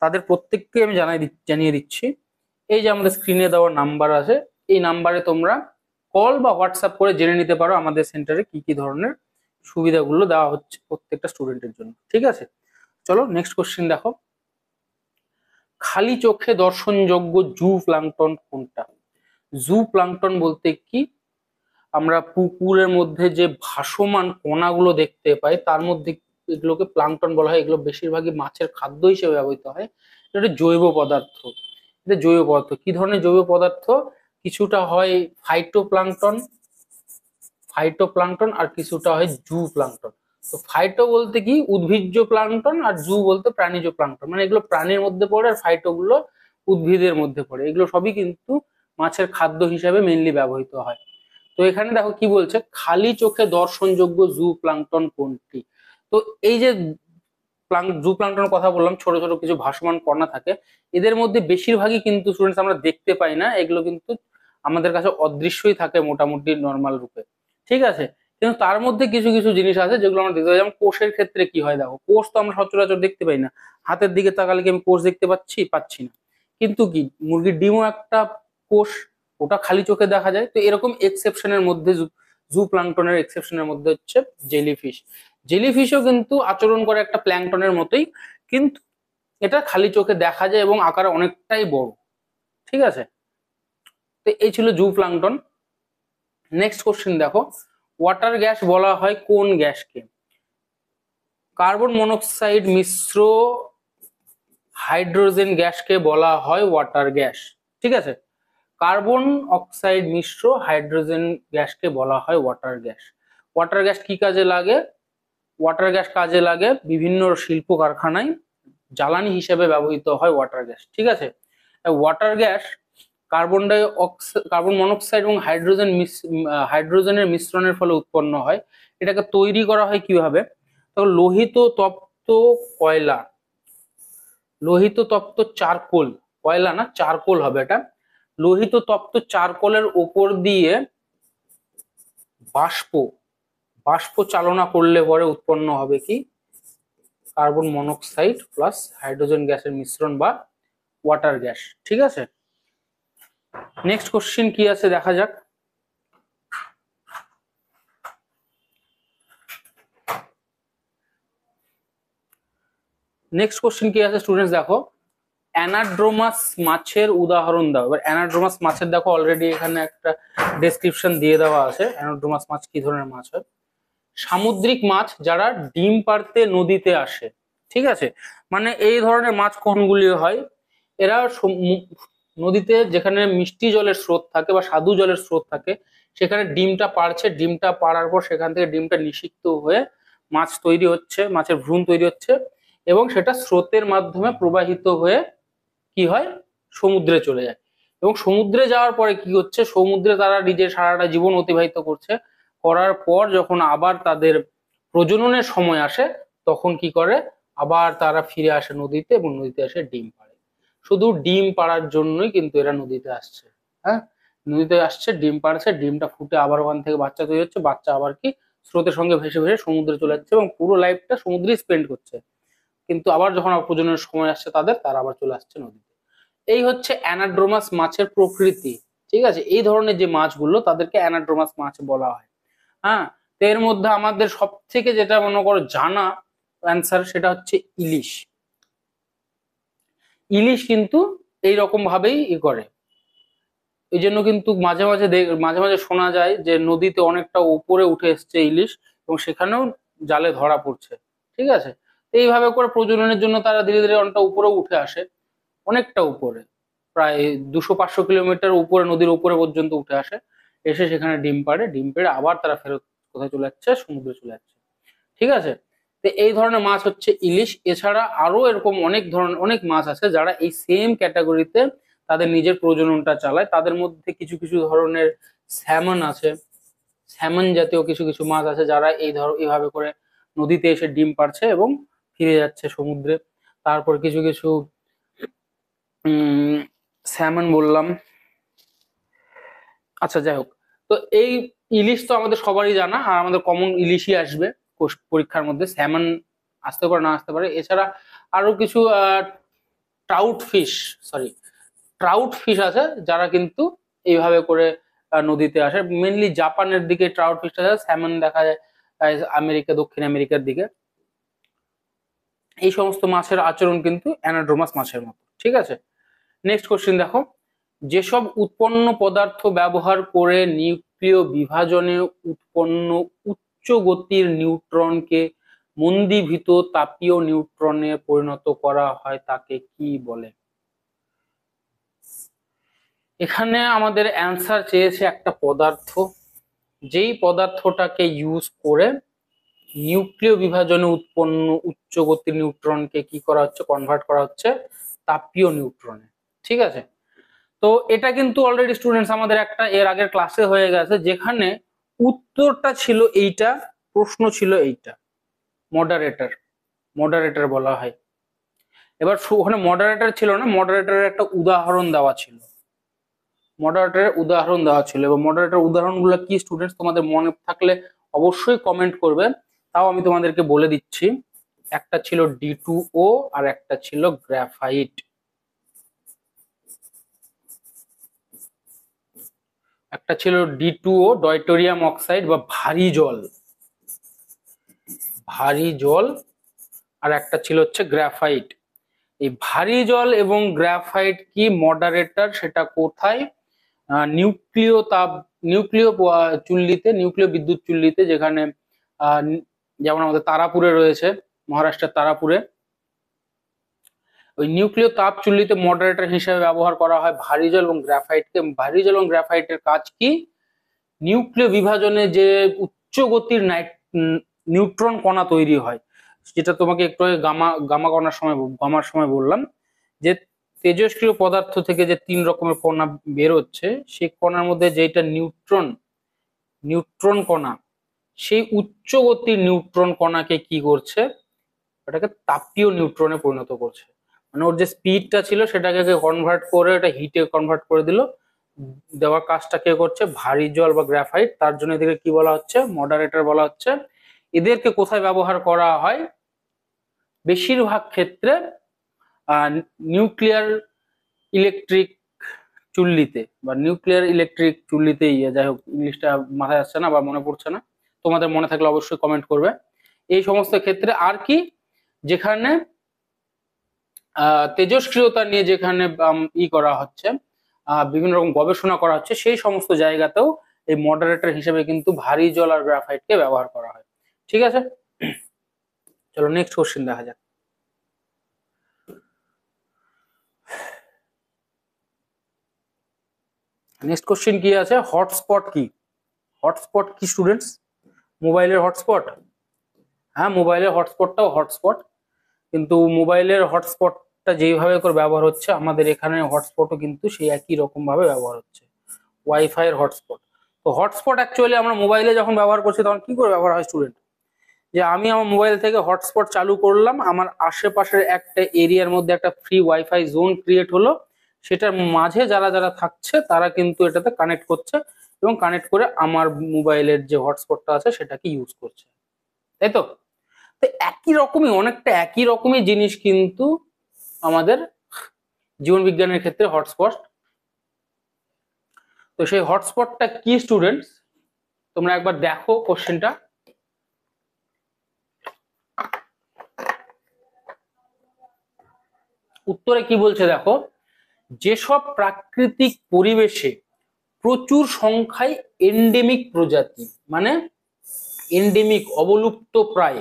তাদের প্রত্যেককে আমি জানিয়ে দিচ্ছি, এই যে আমাদের স্ক্রিনে দেওয়া নাম্বার আছে, এই নাম্বারে তোমরা কল বা হোয়াটসঅ্যাপ করে জেনে নিতে পারো আমাদের সেন্টারে কি কি ধরনের সুবিধাগুলো দেওয়া হচ্ছে প্রত্যেকটা স্টুডেন্টের জন্য। ঠিক আছে, চলো নেক্সট কোশ্চেন দেখো। খালি চোখে দর্শনযোগ্য জু প্লাঙ্কটন কোনটা? জু প্লাঙ্কটন বলতে কি, আমরা পুকুরের মধ্যে যে ভাসমান কণাগুলো দেখতে পাই তার মধ্যে এগুলোকে প্লাঙ্কটন বলা হয়। এগুলো বেশিরভাগই মাছের খাদ্য হিসেবে ব্যবহৃত হয়। এটা জৈব পদার্থ। এটা জৈব পদার্থ। কি ধরনের জৈব পদার্থ? কিছুটা হয় ফাইটোপ্লাঙ্কটন আর কিছুটা হয় জু প্লাঙ্কটন। তো ফাইটো বলতে কি উদ্ভিজ্জ প্লাঙ্কটন, আর জু বলতে প্রাণীজ প্লাঙ্কটন, মানে এগুলো প্রাণীর মধ্যে পড়ে, আর ফাইটো গুলো উদ্ভিদের মধ্যে পড়ে। এগুলো সবই কিন্তু মাছের খাদ্য হিসেবে মেইনলি ব্যবহৃত হয়। তো এখানে দেখো কি বলছে, খালি চোখে দর্শনযোগ্য জু প্লাঙ্কটন কোনটি? তো এই যে জু প্লাঙ্কটনের কথা বললাম, ছোট ছোট কিছু ভাসমান কণা থাকে, এদের মধ্যে বেশিরভাগই কিন্তু স্টুডেন্টস আমরা দেখতে পাই না, এগুলো কিন্তু আমাদের কাছে অদৃশ্যই থাকে মোটামুটি নর্মাল রূপে। ঠিক আছে, কিন্তু তার মধ্যে কিছু কিছু জিনিস আছে যেগুলো আমরা দেখতে পাই। যেমন কোষের ক্ষেত্রে কি হয়, দেখো কোষ তো আমরা সচরাচর দেখতে পাই না, হাতের দিকে তাকালে কি আমি কোষ দেখতে পাচ্ছি না, কিন্তু কি মুরগির ডিমও একটা কোষ। ওটা খালি চোখে দেখা যায়। তো এরকম এক্সেপশনের মধ্যে জু প্ল্যাঙ্কটনের এক্সেপশনের মধ্যে হচ্ছে জেলিফিশ। জেলিফিশও কিন্তু আচরণ করে একটা প্ল্যাঙ্কটনের মতোই, কিন্তু এটা খালি চোখে দেখা যায় এবং আকারে অনেকটাই বড়। ঠিক আছে, তো এই ছিল জু প্ল্যাঙ্কটন। নেক্সট কোশ্চেন দেখো, ওয়াটার গ্যাস বলা হয় কোন গ্যাসকে? কার্বন মনোক্সাইড মিশ্র হাইড্রোজেন গ্যাসকে বলা হয় ওয়াটার গ্যাস। ঠিক আছে, কার্বন অক্সাইড মিশ্র হাইড্রোজেন গ্যাসকে বলা হয় ওয়াটার গ্যাস। ওয়াটার গ্যাস কি কাজে লাগে? ওয়াটার গ্যাস কাজে লাগে বিভিন্ন শিল্প কারখানায় জ্বালানি হিসেবে ব্যবহৃত হয় ওয়াটার গ্যাস। ঠিক আছে, ওয়াটার গ্যাস কার্বন মনোক্সাইড এবং হাইড্রোজেনের মিশ্রণের ফলে উৎপন্ন হয়। এটাকে তৈরি করা হয় কিভাবে? তো লোহিত তপ্ত কয়লা, লোহিত তপ্ত চারকোল, কয়লা না চারকোল হবে এটা, লোহিত তপ্ত চারকোলের উপর দিয়ে বাষ্প চালনা করলে পরে উৎপন্ন হবে কি? কার্বন মনোক্সাইড প্লাস হাইড্রোজেন গ্যাসের মিশ্রণ বা ওয়াটার গ্যাস। ঠিক আছে, নেক্সট কোশ্চেন কি আছে দেখা যাক। নেক্সট কোশ্চেন কি আছে স্টুডেন্টস দেখো, অ্যানাড্রোমাস মাছের উদাহরণ দাও। এবার অ্যানাড্রোমাস মাছের দেখো অলরেডি এখানে একটা ডেসক্রিপশন দিয়ে দেওয়া আছে। অ্যানাড্রোমাস মাছ কি ধরনের মাছ হয়? সামুদ্রিক মাছ যারা ডিম পাড়তে নদীতে আসে। ঠিক আছে, মানে এই ধরনের মাছ কোনগুলি হয়? এরা নদীতে যেখানে মিষ্টি জলের স্রোত থাকে বা স্বাদু জলের স্রোত থাকে সেখানে ডিমটা পাড়ছে, ডিমটা পাড়ার পর সেখান থেকে ডিমটা নিষিক্ত হয়ে মাছ তৈরি হচ্ছে, মাছের ভ্রূণ তৈরি হচ্ছে এবং সেটা স্রোতের মাধ্যমে প্রবাহিত হয়ে কি হয়? সমুদ্রে চলে যায়। এবং সমুদ্রে যাওয়ার পরে কি হচ্ছে? সমুদ্রে তারা নিজের সারাটা জীবন অতিবাহিত করছে, করার পর যখন আবার তাদের প্রজননের সময় আসে তখন কি করে? আবার তারা ফিরে আসে নদীতে এবং নদীতে এসে ডিম পাড়ে। শুধু ডিম পাড়ার জন্যই কিন্তু এরা নদীতে আসছে। হ্যাঁ, নদীতে আসছে, ডিম পাড়ছে, ডিমটা ফুটে আবার ওখান থেকে বাচ্চা তৈরি হচ্ছে, বাচ্চা আবার কি স্রোতের সঙ্গে ভেসে ভেসে সমুদ্রে চলে যাচ্ছে এবং পুরো লাইফটা সমুদ্রেই স্পেন্ড করছে। কিন্তু আবার যখন প্রজননের সময় আসছে তাদের, তারা আবার চলে আসছে নদীতে। এই হচ্ছে অ্যানাড্রোমাস মাছের প্রকৃতি। ঠিক আছে, এই ধরনের যে মাছগুলো তাদেরকে অ্যানাড্রোমাস মাছ বলা হয়। হ্যাঁ, তো এর মধ্যে আমাদের সব থেকে যেটা মনে করো জানা অ্যান্সার সেটা হচ্ছে ইলিশ। ইলিশ কিন্তু এইরকম ভাবেই করে। এই জন্য কিন্তু মাঝে মাঝে মাঝে মাঝে শোনা যায় যে নদীতে অনেকটা উপরে উঠে এসছে ইলিশ এবং সেখানেও জালে ধরা পড়ছে। ঠিক আছে, এইভাবে করে প্রজননের জন্য তারা ধীরে ধীরে অনেকটা উপরে উঠে আসে, অনেকটা উপরে, প্রায় 200-500 কিলোমিটার উপরে, নদীর উপরে পর্যন্ত উঠে আসে, এসে সেখানে ডিম পাড়ে, ডিম পেড়ে আবার তারা ফেরত কোথায় চলে যাচ্ছে? সমুদ্রে চলে যাচ্ছে। ঠিক আছে, তো এই ধরনের মাছ হচ্ছে ইলিশ। এছাড়া আরো এরকম অনেক ধরনের অনেক মাছ আছে যারা এই সেম ক্যাটাগরিতে তাদের নিজের প্রজননটা চালায়। তাদের মধ্যে কিছু কিছু ধরনের স্যামন আছে, স্যামন জাতীয় কিছু কিছু মাছ আছে যারা এইভাবে করে নদীতে এসে ডিম পাড়ছে এবং ফিরে যাচ্ছে সমুদ্রে। তারপর কিছু কিছু স্যামন বললাম। আচ্ছা যাই হোক, তো এই ইলিশ তো আমাদের সবারই জানা, আর আমাদের কমন ইলিশই আসবে পরীক্ষার মধ্যে। স্যামন আসতে পারে না আসতে পারে। এছাড়া আরো কিছু ট্রাউট ফিশ আছে যারা কিন্তু এইভাবে করে নদীতে আসে। মেনলি জাপানের দিকে ট্রাউট ফিশ আছে, স্যামন দেখা যায় আমেরিকা, দক্ষিণ আমেরিকার দিকে। এই সমস্ত মাছের আচরণ কিন্তু অ্যানাড্রোমাস মাছের মতো। ঠিক আছে, নেক্সট কোশ্চেন দেখো, যেসব উৎপন্ন পদার্থ ব্যবহার করে নিউক্লিয় বিভাজনে উৎপন্ন উচ্চ গতির নিউট্রনকে মন্দীভূত তাপীয় নিউট্রনে পরিণত করা হয় তাকে কি বলে? এখানে আমাদের অ্যান্সার চেয়েছে একটা পদার্থ, যেই পদার্থটাকে ইউজ করে নিউক্লিয় বিভাজনে উৎপন্ন উচ্চ গতির নিউট্রনকে কি করা হচ্ছে? কনভার্ট করা হচ্ছে তাপীয় নিউট্রনে। ঠিক আছে, তো এটা কিন্তু অলরেডি স্টুডেন্টস আমাদের একটা এর আগের ক্লাসে হয়ে গেছে, যেখানে উত্তরটা ছিল এইটা, প্রশ্ন ছিল এইটা, মডারেটর। মডারেটর বলা হয়। এবার ওখানে মডারেটর ছিল না, মডারেটরের একটা উদাহরণ দেওয়া ছিল, মডারেটরের উদাহরণ দেওয়া ছিল। এবং মডারেটর উদাহরণগুলো কি স্টুডেন্টস তোমাদের মনে থাকলে অবশ্যই কমেন্ট করবে, তাও আমি তোমাদেরকে বলে দিচ্ছি। একটা ছিল D2O আর একটা ছিল গ্রাফাইট। একটা ছিল D2O ডয়টোরিয়াম অক্সাইড বা ভারী জল, ভারী জল, আর একটা ছিল হচ্ছে গ্রাফাইট। এই ভারী জল এবং গ্রাফাইট কি মডারেটর, সেটা কোথায়? নিউক্লিয় চুল্লিতে, নিউক্লিয় বিদ্যুৎ চুল্লিতে, যেখানে যেমন আমাদের তারাপুরে রয়েছে, মহারাষ্ট্রের তারাপুরে, ওই নিউক্লিয় তাপ চুল্লিতে মডারেটর হিসেবে ব্যবহার করা হয় ভারী জল এবং গ্রাফাইটকে। ভারী জল এবং গ্রাফাইটের কাজ কি? নিউক্লিয় বিভাজনে যে উচ্চ গতির নিউট্রন কণা তৈরি হয়, যেটা তোমাকে একটু আগে গামার সময় বললাম, যে তেজস্ক্রিয় পদার্থ থেকে যে 3 রকমের কণা বেরোচ্ছে, সেই কণার মধ্যে যেটা নিউট্রন কণা, সেই উচ্চ গতির নিউট্রন কণাকে কি করছে? ওটাকে তাপীয় নিউট্রনে পরিণত করছে। মানে ওর যে স্পিডটা ছিল সেটাকে কনভার্ট করে এটা হিটে কনভার্ট করে দিল। দেওয়ার কাজটা কে করছে? ভারী জল বা গ্রাফাইট। তার জন্য এদেরকে কি বলা হচ্ছে? মডারেটর বলা হচ্ছে। এদেরকে কোথায় ব্যবহার করা হয়? বেশিরভাগ ক্ষেত্রে নিউক্লিয়ার ইলেকট্রিক চুল্লিতে বা নিউক্লিয়ার ইলেকট্রিক চুল্লিতেই, যাই হোক ইংলিশটা মাথায় আসছে না বা মনে পড়ছে না, তোমাদের মনে থাকলে অবশ্যই কমেন্ট করবে। এই সমস্ত ক্ষেত্রে আর কি, যেখানে তেজস্ক্রিয়তা নিয়ে যেখানে করা হচ্ছে, বিভিন্ন রকম গবেষণা করা হচ্ছে, সেই সমস্ত জায়গাতেও এই মডারেটর হিসেবে কিন্তু ভারী জল আর গ্রাফাইটকে ব্যবহার করা হয়। ঠিক আছে, চলো নেক্সট কোশ্চেন দেখা যাক। নেক্সট কোশ্চেন কি আছে? হটস্পট কি? হটস্পট কি স্টুডেন্টস? মোবাইলের হটস্পট? হ্যাঁ, মোবাইলের হটস্পটটাও হটস্পট, কিন্তু মোবাইলের হটস্পটটা যেইভাবে করে ব্যবহার হচ্ছে, আমাদের এখানে হটস্পটও কিন্তু সেই একই রকম ভাবে ব্যবহার হচ্ছে, ওয়াইফাই এর হটস্পট। তো হটস্পট অ্যাকচুয়ালি আমরা মোবাইলে যখন ব্যবহার করছি তখন কি করে ব্যবহার হয় স্টুডেন্ট? যে আমি আমার মোবাইল থেকে হটস্পট চালু করলাম, আমার আশেপাশের একটা এরিয়ার মধ্যে একটা ফ্রি ওয়াইফাই জোন ক্রিয়েট হলো, সেটার মাঝে যারা যারা থাকছে তারা কিন্তু এটাতে কানেক্ট করছে এবং কানেক্ট করে আমার মোবাইলের যে হটস্পটটা আছে সেটাকে ইউজ করছে, তাই তো? তো একই রকমই, অনেকটা একই রকমই জিনিস কিন্তু আমাদের জীবন বিজ্ঞানের ক্ষেত্রে হটস্পট। তো সেই হটস্পটটা কি স্টুডেন্টস? তোমরা একবার দেখো কোশ্চেনটা। উত্তরে কি বলছে দেখো, যেসব প্রাকৃতিক পরিবেশে প্রচুর সংখ্যায় এন্ডেমিক প্রজাতি, মানে এন্ডেমিক অবলুপ্ত প্রায়,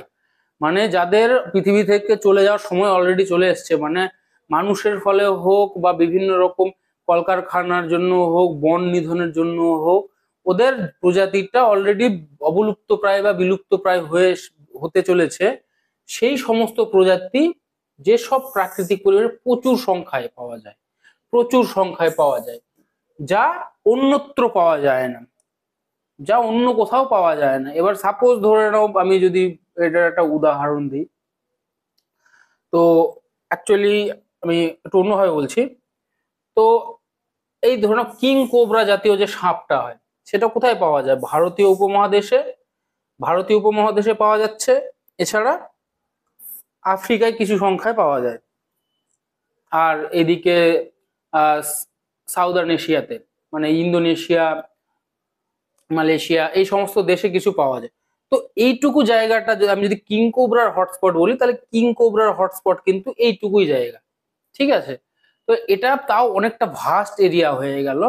মানে যাদের পৃথিবী থেকে চলে যাওয়ার সময় অলরেডি চলে এসছে, মানে মানুষের ফলে হোক বা বিভিন্ন রকম কলকারখানার জন্য হোক, বন নিধনের জন্য হোক, ওদের প্রজাতিটা অলরেডি অবলুপ্ত প্রায় বা বিলুপ্ত প্রায় হতে চলেছে, সেই সমস্ত প্রজাতি যেসব প্রাকৃতিক পরিবেশে প্রচুর সংখ্যায় পাওয়া যায়, প্রচুর সংখ্যায় পাওয়া যায়, যা অন্যত্র পাওয়া যায় না, যা অন্য কোথাও পাওয়া যায় না। এবার সাপোজ ধরে নাও, আমি যদি এটার একটা উদাহরণ দিই, তো অ্যাকচুয়ালি আমি একটু অন্যভাবে বলছি। তো এই ধরে নাও কিং কোবরা জাতীয় যে সাপটা হয়, সেটা কোথায় পাওয়া যায়? ভারতীয় উপমহাদেশে পাওয়া যাচ্ছে, এছাড়া আফ্রিকায় কিছু সংখ্যায় পাওয়া যায়, আর এদিকে সাউদার্ন এশিয়াতে, মানে ইন্দোনেশিয়া, মালয়েশিয়া, এই সমস্ত দেশে কিছু পাওয়া যায়। তো এইটুকু জায়গাটা আমি যদি কিং কোবরার হটস্পট বলি, তাহলে কিং কোবরার হটস্পট কিন্তু এইটুকুই জায়গা, ঠিক আছে? তো এটা তাও অনেকটা ভাস্ট এরিয়া হয়ে গেল।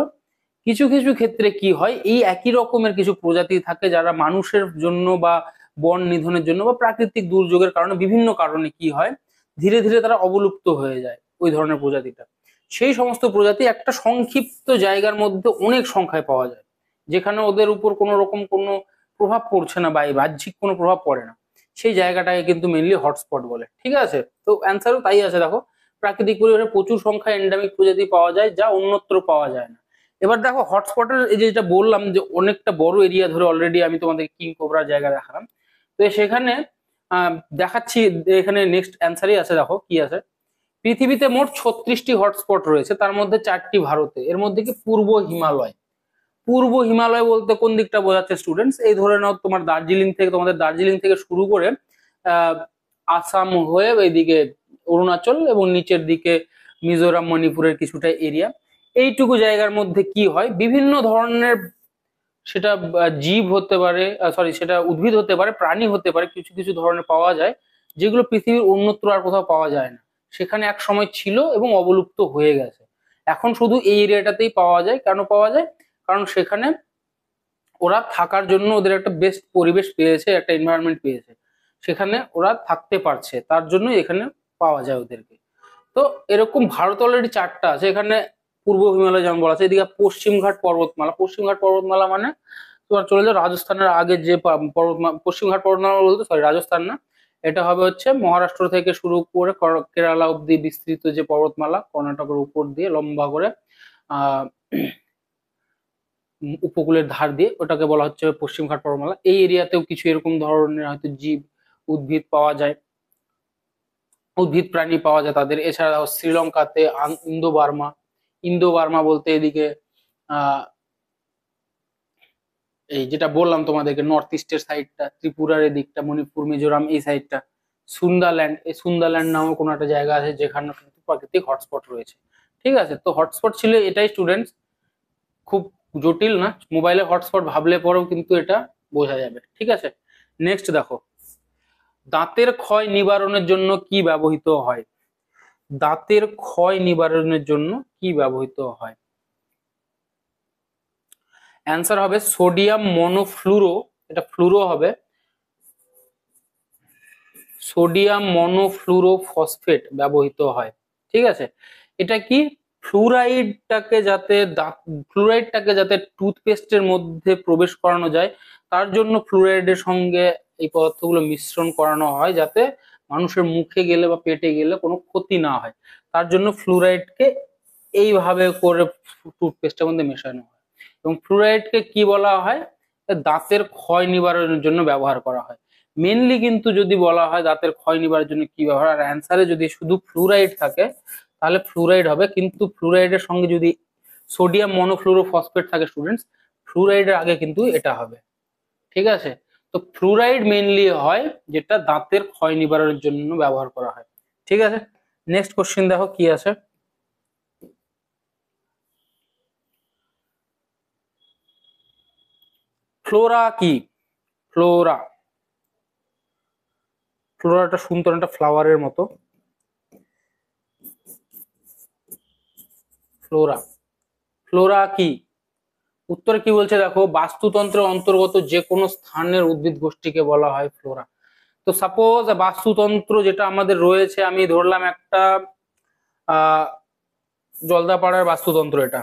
কিছু কিছু ক্ষেত্রে কি হয়, এই একই রকমের কিছু প্রজাতি থাকে যারা মানুষের জন্য বা বন নিধনের জন্য বা প্রাকৃতিক দুর্যোগের কারণে, বিভিন্ন কারণে কি হয়, ধীরে ধীরে তারা অবলুপ্ত হয়ে যায়, ওই ধরনের প্রজাতিটা। সেই সমস্ত প্রজাতি একটা সংক্ষিপ্ত জায়গার মধ্যে অনেক সংখ্যায় পাওয়া যায়, যেখানে ওদের উপর কোনো রকম কোনো প্রভাব পড়ছে না বা বাহ্যিক কোনো প্রভাব পড়ে না, সেই জায়গাটাকে কিন্তু মেনলি হটস্পট বলে। ঠিক আছে, তো অ্যান্সারও তাই আছে। দেখো, প্রাকৃতিক পরিবেশে প্রচুর সংখ্যায় এন্ডেমিক প্রজাতি পাওয়া যায় যা অন্যত্র পাওয়া যায় না। এবার দেখো হটস্পটের এই যেটা বললাম যে অনেকটা বড় এরিয়া ধরে অলরেডি আমি তোমাদের কিং কোবরার জায়গা দেখালাম, তো সেখানে দেখাচ্ছি, এখানে নেক্সট অ্যান্সারই আছে। দেখো কি আছে, পৃথিবীতে মোট 36টি হটস্পট রয়েছে, তার মধ্যে 4টি ভারতে। এর মধ্যে কি পূর্ব হিমালয়? পূর্ব হিমালয় বলতে কোন দিকটা বোঝাচ্ছে স্টুডেন্টস? এই ধরে নাও তোমাদের দার্জিলিং থেকে শুরু করে আসাম হয়ে এইদিকে অরুণাচল এবং নিচের দিকে মিজোরাম, মণিপুরের কিছুটা এরিয়া, এইটুকু জায়গার মধ্যে কি হয়, বিভিন্ন ধরনের সেটা জীব হতে পারে, সরি সেটা উদ্ভিদ হতে পারে, প্রাণী হতে পারে, কিছু কিছু ধরনের পাওয়া যায় যেগুলো পৃথিবীর অন্যত্র আর কোথাও পাওয়া যায় না। সেখানে এক সময় ছিল এবং অবলুপ্ত হয়ে গেছে, এখন শুধু এই এরিয়াটাতেই পাওয়া যায়। কেন পাওয়া যায়? কারণ সেখানে ওরা থাকার জন্য ওদের একটা বেস্ট পরিবেশ পেয়েছে, একটা এনভায়রনমেন্ট পেয়েছে, সেখানে ওরা থাকতে পারছে, তার জন্য এখানে পাওয়া যায় ওদেরকে। তো এরকম ভারত অলরেডি 4টা আছে। এখানে পূর্ব হিমালয় যেমন বলা আছে, এদিকে পশ্চিমঘাট পর্বতমালা। পশ্চিমঘাট পর্বতমালা মানে তোমার চলে যাও রাজস্থানের আগে যে পর্বতমালা, পশ্চিমঘাট পর্বতমালা বলতে, সরি রাজস্থান না, এটা হবে হচ্ছে মহারাষ্ট্র থেকে শুরু করে কেরালা অব্দি বিস্তৃত যে পর্বতমালা, কর্ণাটকের উপর দিয়ে লম্বা করে আহ উপকূলের ধার দিয়ে, ওটাকে বলা হচ্ছে পশ্চিমঘাট পর্বতমালা। এই এরিয়াতেও কিছু এরকম ধরনের হয়তো জীব উদ্ভিদ পাওয়া যায়, উদ্ভিদ প্রাণী পাওয়া যায় তাদের। এছাড়াও শ্রীলঙ্কাতে ইন্দো বার্মা, ইন্দো বার্মা বলতে এদিকে আহ এই যেটা বললাম তোমাদেরকে, নর্থ ইস্টের সাইডটা, ত্রিপুরার এদিকটা, মণিপুর মিজোরাম এই সাইডটা, সুন্দাল্যান্ড, এই সুন্দাল্যান্ড নামও কোনো একটা জায়গা আছে যেখানে কিন্তু প্রাকৃতিক হটস্পট রয়েছে। ঠিক আছে, তো হটস্পট ছিল এটাই স্টুডেন্টস, খুব জটিল না, মোবাইলে হটস্পট ভাবলে পরেও কিন্তু এটা বোঝা যাবে। ঠিক আছে, নেক্সট দেখো, দাঁতের ক্ষয় নিবারণের জন্য কি ব্যবহৃত হয়? দাঁতের ক্ষয় নিবারণের জন্য কি ব্যবহৃত হয়? অ্যান্সার হবে সোডিয়াম মনোফ্লুরো, এটা ফ্লুরো হবে, সোডিয়াম মনোফ্লুরো ফসফেট ব্যবহৃত হয়। ঠিক আছে, এটা কি, ফ্লুরাইডটাকে যাতে ফ্লুরাইডটাকে যাতে টুথপেস্টের মধ্যে প্রবেশ করানো যায়, তার জন্য ফ্লুরাইডের সঙ্গে এই পদার্থগুলো মিশ্রণ করানো হয়, যাতে মানুষের মুখে গেলে বা পেটে গেলে কোনো ক্ষতি না হয়, তার জন্য ফ্লুরাইডকে এইভাবে করে টুথপেস্টের মধ্যে মেশানো হয়। এবং ফ্লুরাইডকে কি বলা হয়? দাঁতের ক্ষয় নিবারণের জন্য ব্যবহার করা হয় মেনলি। কিন্তু যদি বলা হয় দাঁতের ক্ষয় নিবারণের জন্য কি ব্যবহার, আর অ্যান্সারে যদি শুধু ফ্লুরাইড থাকে তাহলে ফ্লুরাইড হবে, কিন্তু ফ্লুরাইডের সঙ্গে যদি সোডিয়াম মনোফ্লুরো ফসফেট থাকে স্টুডেন্টস, ফ্লুরাইডের আগে কিন্তু এটা হবে। ঠিক আছে, তো ফ্লুরাইড মেনলি হয় যেটা দাঁতের ক্ষয় নিবারণের জন্য ব্যবহার করা হয়। ঠিক আছে, নেক্সট কোশ্চেন দেখো কি আছে। ফ্লোরা কি? ফ্লোরা, ফ্লোরাটা শুনতো একটা ফ্লাওয়ারের মতো। ফ্লোরা, ফ্লোরা কি? উত্তরে কি বলছে দেখো, বাস্তুতন্ত্রের অন্তর্গত যে কোনো স্থানের উদ্ভিদ গোষ্ঠীকে বলা হয় ফ্লোরা। তো সাপোজ বাস্তুতন্ত্র যেটা আমাদের রয়েছে, আমি ধরলাম একটা আহ জলদাপাড়ার বাস্তুতন্ত্র এটা।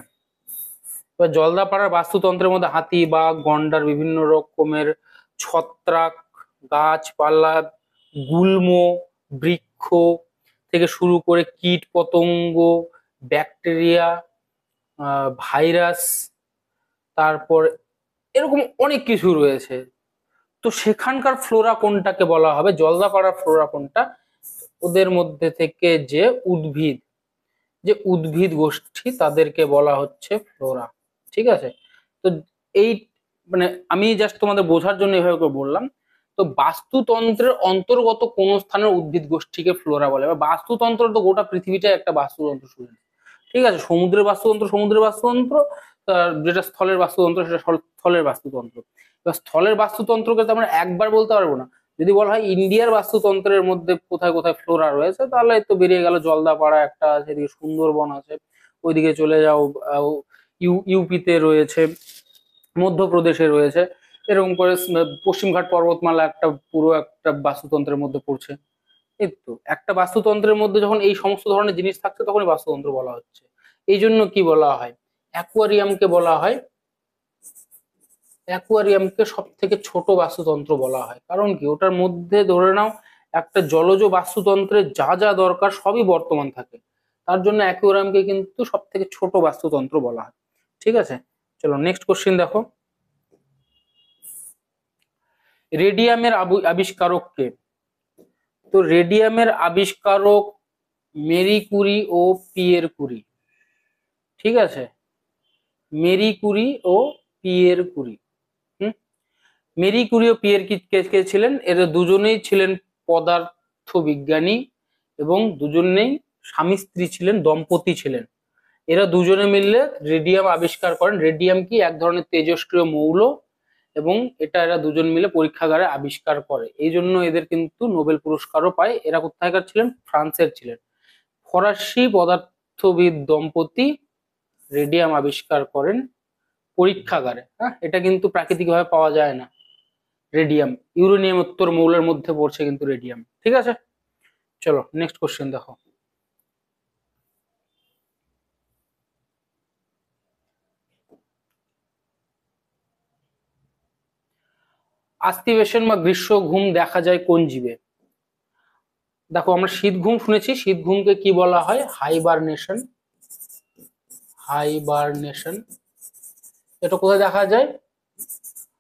এবার জলদাপাড়ার বাস্তুতন্ত্রের মধ্যে হাতি, বাঘ, গন্ডার, বিভিন্ন রকমের ছত্রাক, গাছপালা, গুল্ম, বৃক্ষ থেকে শুরু করে কীট পতঙ্গ, ব্যাকটেরিয়া, ভাইরাস, তারপর এরকম অনেক কিছু রয়েছে। তো সেখানকার ফ্লোরা কোনটাকে বলা হবে? জলদাপাড়ার ফ্লোরা কোনটা? ওদের মধ্যে থেকে যে উদ্ভিদ, যে উদ্ভিদ গোষ্ঠী, তাদেরকে বলা হচ্ছে ফ্লোরা। ঠিক আছে, তো এই মানে আমি জাস্ট তোমাদের বোঝার জন্য এভাবে করে বললাম। তো বাস্তুতন্ত্রের অন্তর্গত কোন স্থানের উদ্ভিদ গোষ্ঠীকে ফ্লোরা বলে? বা বাস্তুতন্ত্র তো গোটা পৃথিবীটাই একটা বাস্তুতন্ত্র শুধু। ঠিক আছে, সমুদ্রের বাস্তুতন্ত্র সমুদ্রের বাস্তুতন্ত্র, যেটা স্থলের বাস্তুতন্ত্র সেটা স্থলের বাস্তুতন্ত্র। এবার স্থলের বাস্তুতন্ত্রকে তো আমরা একবার বলতে পারবো না। যদি বলা হয় ইন্ডিয়ার বাস্তুতন্ত্রের মধ্যে কোথায় কোথায় ফ্লোরা রয়েছে, তাহলে তো বেরিয়ে গেল জলদাপাড়া একটা আছে, এদিকে সুন্দরবন আছে, ওইদিকে চলে যাও ইউপিতে রয়েছে, মধ্যপ্রদেশে রয়েছে, এরকম করে পশ্চিমঘাট পর্বতমালা একটা পুরো একটা বাস্তুতন্ত্রের মধ্যে পড়ছে। এই তো একটা বাস্তুতন্ত্রের মধ্যে যখন এই সমস্ত ধরনের জিনিস থাকছে তখনই বাস্তুতন্ত্র বলা হচ্ছে। এই জন্য কি বলা হয়, অ্যাকুয়ারিয়ামকে বলা হয়, অ্যাকুয়ারিয়ামকে সব থেকে ছোট বাস্তুতন্ত্র বলা হয়। কারণ কি, ওটার মধ্যে ধরে নাও একটা জলজ বাস্তুতন্ত্রের যা যা দরকার সবই বর্তমান থাকে, তার জন্য অ্যাকুয়ারিয়ামকে কিন্তু সব থেকে ছোট বাস্তুতন্ত্র বলা হয়। ঠিক আছে, চলো নেক্সট কোশ্চেন দেখো, রেডিয়ামের আবিষ্কারক কে? তো রেডিয়ামের আবিষ্কারক মেরি কুরি ও পিয়ের কুরি। ঠিক আছে, মেরি কুরি ও পিয়ের কুরি। মেরি কুরি ও পিয়ের কে ছিলেন? এরা দুজনেই ছিলেন পদার্থ বিজ্ঞানী এবং দুজনেই স্বামী স্ত্রী ছিলেন, দম্পতি ছিলেন। এরা দুজনে মিললে রেডিয়াম আবিষ্কার করেন। রেডিয়াম কি এক ধরনের তেজস্ক্রিয় মৌল, এবং এটা এরা দুজন মিলে পরীক্ষাগারে আবিষ্কার করে, এই জন্য এদের কিন্তু নোবেল পুরস্কারও পায়। এরা কোথায়কার ছিলেন? ফ্রান্সের ছিলেন। ফরাসি পদার্থবিদ দম্পতি রেডিয়াম আবিষ্কার করেন পরীক্ষাগারে। হ্যাঁ, এটা কিন্তু প্রাকৃতিকভাবে পাওয়া যায় না। রেডিয়াম ইউরেনিয়ামোত্তর মৌলের মধ্যে পড়ছে কিন্তু রেডিয়াম। ঠিক আছে, চলো নেক্সট কোশ্চেন দেখো। আস্তিবেশন বা গ্রীষ্ম ঘুম দেখা যায় কোন জীবে? দেখো, আমরা শীত ঘুম শুনেছি, শীত ঘুমকে কি বলা হয়? হাইবারনেশন। হাইবারনেশন। এটা কোথায় দেখা যায়?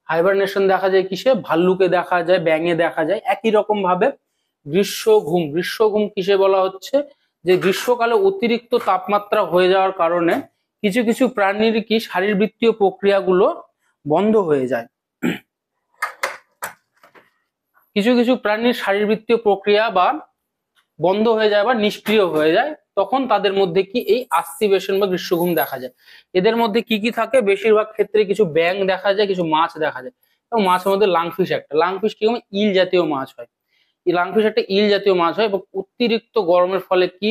হাইবারনেশন দেখা যায় কিসে? ভাল্লুকে দেখা যায়, ব্যাঙে দেখা যায়। একই রকম ভাবে গ্রীষ্ম ঘুম, গ্রীষ্ম ঘুম কিসে বলা হচ্ছে? যে গ্রীষ্মকালে অতিরিক্ত তাপমাত্রা হয়ে যাওয়ার কারণে কিছু কিছু প্রাণীর কি শারীরবৃত্তীয় প্রক্রিয়াগুলো বন্ধ হয়ে যায়। কিছু কিছু প্রাণীর শারীরবৃত্তীয় প্রক্রিয়া বা বন্ধ হয়ে যায় বা নিষ্ক্রিয় হয়ে যায়, তখন তাদের মধ্যে কি এই আস্তিবেশন বা গ্রীষ্মঘুম দেখা যায়। এদের মধ্যে কি কি থাকে? বেশিরভাগ ক্ষেত্রে কিছু ব্যাঙ দেখা যায়, কিছু মাছ দেখা যায়, এবং মাছের মধ্যে লাংফিশ একটা। লাংফিশ কি ইল জাতীয় মাছ হয়। এই লাংফিশ একটা ইল জাতীয় মাছ হয়, এবং অতিরিক্ত গরমের ফলে কি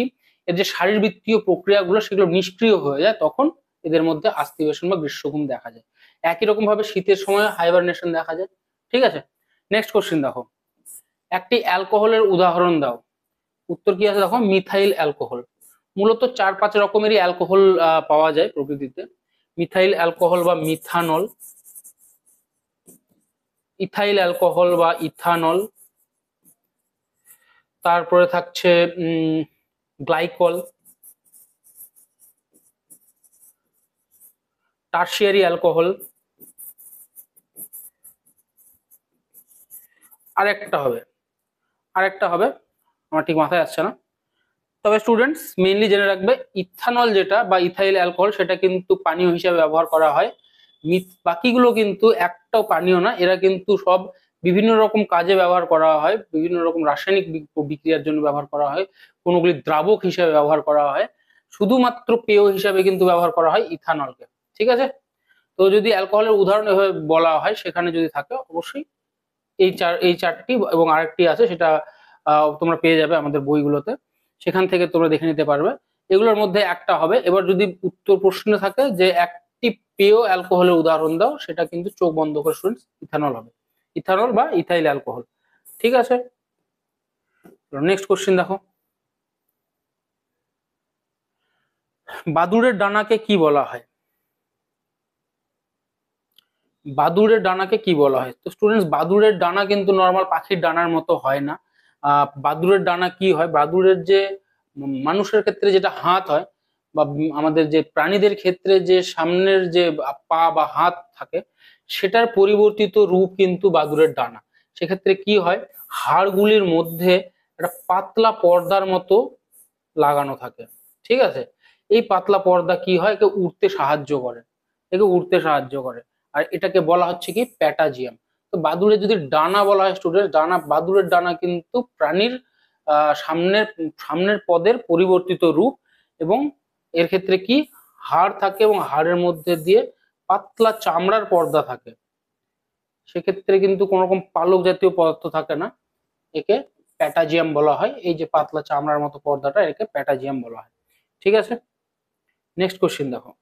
এর যে শারীরবৃত্তীয় প্রক্রিয়াগুলো সেগুলো নিষ্ক্রিয় হয়ে যায়, তখন এদের মধ্যে আস্তিবেশন বা গ্রীষ্মঘুম দেখা যায়। একই রকম ভাবে শীতের সময় হাইবারনেশন দেখা যায়। ঠিক আছে, নেক্সট কোশ্চেন দেখো। একটি অ্যালকোহলের উদাহরণ দাও। উত্তর কি আছে দেখো, মিথাইল অ্যালকোহল। মূলত 4-5 রকমেরই অ্যালকোহল পাওয়া যায় প্রকৃতিতে। মিথাইল অ্যালকোহল বা মিথানল, ইথাইল অ্যালকোহল বা ইথানল, তারপরে থাকছে গ্লাইকল, টারশিয়ারি অ্যালকোহল, আরেকটা হবে আরেকটা হবে, আমার ঠিক মাথায় আসছে না। তবে স্টুডেন্টস মেইনলি জেনে রাখবে, ইথানল যেটা বা ইথাইল অ্যালকোহল সেটা কিন্তু পানীয় হিসেবে ব্যবহার করা হয়। বাকিগুলো কিন্তু একটাও পানীয় না, এরা কিন্তু সব বিভিন্ন রকম কাজে ব্যবহার করা হয়, বিভিন্ন রকম রাসায়নিক বিক্রিয়ার জন্য ব্যবহার করা হয়, কোনোগুলি দ্রাবক হিসেবে ব্যবহার করা হয়, শুধুমাত্র পেয় হিসাবে কিন্তু ব্যবহার করা হয় ইথানলকে। ঠিক আছে, তো যদি অ্যালকোহলের উদাহরণ এভাবে বলা হয়, সেখানে যদি থাকে অবশ্যই এই চারটি এবং আরেকটি আছে, সেটা তোমরা পেয়ে যাবে আমাদের বইগুলোতে, সেখান থেকে তোমরা দেখে নিতে পারবে। এগুলোর মধ্যে একটা হবে। এবার যদি উত্তর প্রশ্নে থাকে যে একটি পেয় অ্যালকোহলের উদাহরণ দাও, সেটা কিন্তু চোখ বন্ধ করে স্টুডেন্টস ইথানল হবে, ইথানল বা ইথাইল অ্যালকোহল। ঠিক আছে, নেক্সট কোশ্চেন দেখো। বাদুড়ের ডানাকে কি বলা হয়? বাদুড়ের ডানাকে কি বলা হয়? তো স্টুডেন্টস, বাদুড়ের ডানা কিন্তু নর্মাল পাখির ডানার মতো হয় না। বাদুড়ের ডানা কি হয়? বাদুড়ের যে মানুষের ক্ষেত্রে যেটা হাত হয়, বা আমাদের যে প্রাণীদের ক্ষেত্রে যে সামনের যে পা বা হাত থাকে, সেটার পরিবর্তিত রূপ কিন্তু বাদুড়ের ডানা। সেক্ষেত্রে কি হয়? হাড়গুলির মধ্যে একটা পাতলা পর্দার মতো লাগানো থাকে। ঠিক আছে, এই পাতলা পর্দা কি হয়? একে উড়তে সাহায্য করে, একে উড়তে সাহায্য করে। আর এটাকে বলা হচ্ছে কি প্যাটাজিয়াম। তো বাদুড়ের যদি ডানা বলা হয় স্টুডেন্ট, ডানা, বাদুড়ের ডানা কিন্তু প্রাণীর সামনের সামনের পদের পরিবর্তিত রূপ, এবং এর ক্ষেত্রে কি হাড় থাকে, এবং হাড়ের মধ্যে দিয়ে পাতলা চামড়ার পর্দা থাকে। সেক্ষেত্রে কিন্তু কোন রকম পালক জাতীয় পদার্থ থাকে না, একে প্যাটাজিয়াম বলা হয়। এই যে পাতলা চামড়ার মতো পর্দাটা, একে প্যাটাজিয়াম বলা হয়। ঠিক আছে, নেক্সট কোশ্চেন দেখো।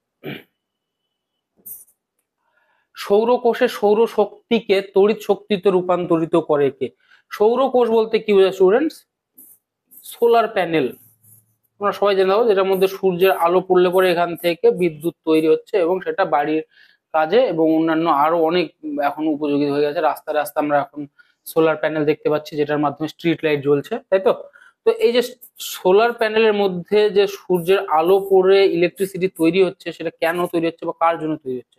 সৌরকোষে সৌর শক্তিকে তড়িৎ শক্তিতে রূপান্তরিত করে কে? সৌরকোষ বলতে কি বোঝায় স্টুডেন্টস? Solar panel. তোমরা সবাই জেনে নাও, যেটার মধ্যে সূর্যের আলো পড়লে পরে এখান থেকে বিদ্যুৎ তৈরি হচ্ছে, এবং সেটা বাড়ির কাজে এবং অন্যান্য আরো অনেক এখন উপযোগী হয়ে গেছে। রাস্তায় রাস্তায় আমরা এখন সোলার প্যানেল দেখতে পাচ্ছি, যেটার মাধ্যমে স্ট্রিট লাইট জ্বলছে, তাই তো? তো এই যে সোলার প্যানেলের মধ্যে যে সূর্যের আলো পড়ে ইলেকট্রিসিটি তৈরি হচ্ছে, সেটা কেন তৈরি হচ্ছে বা কার জন্য তৈরি হচ্ছে?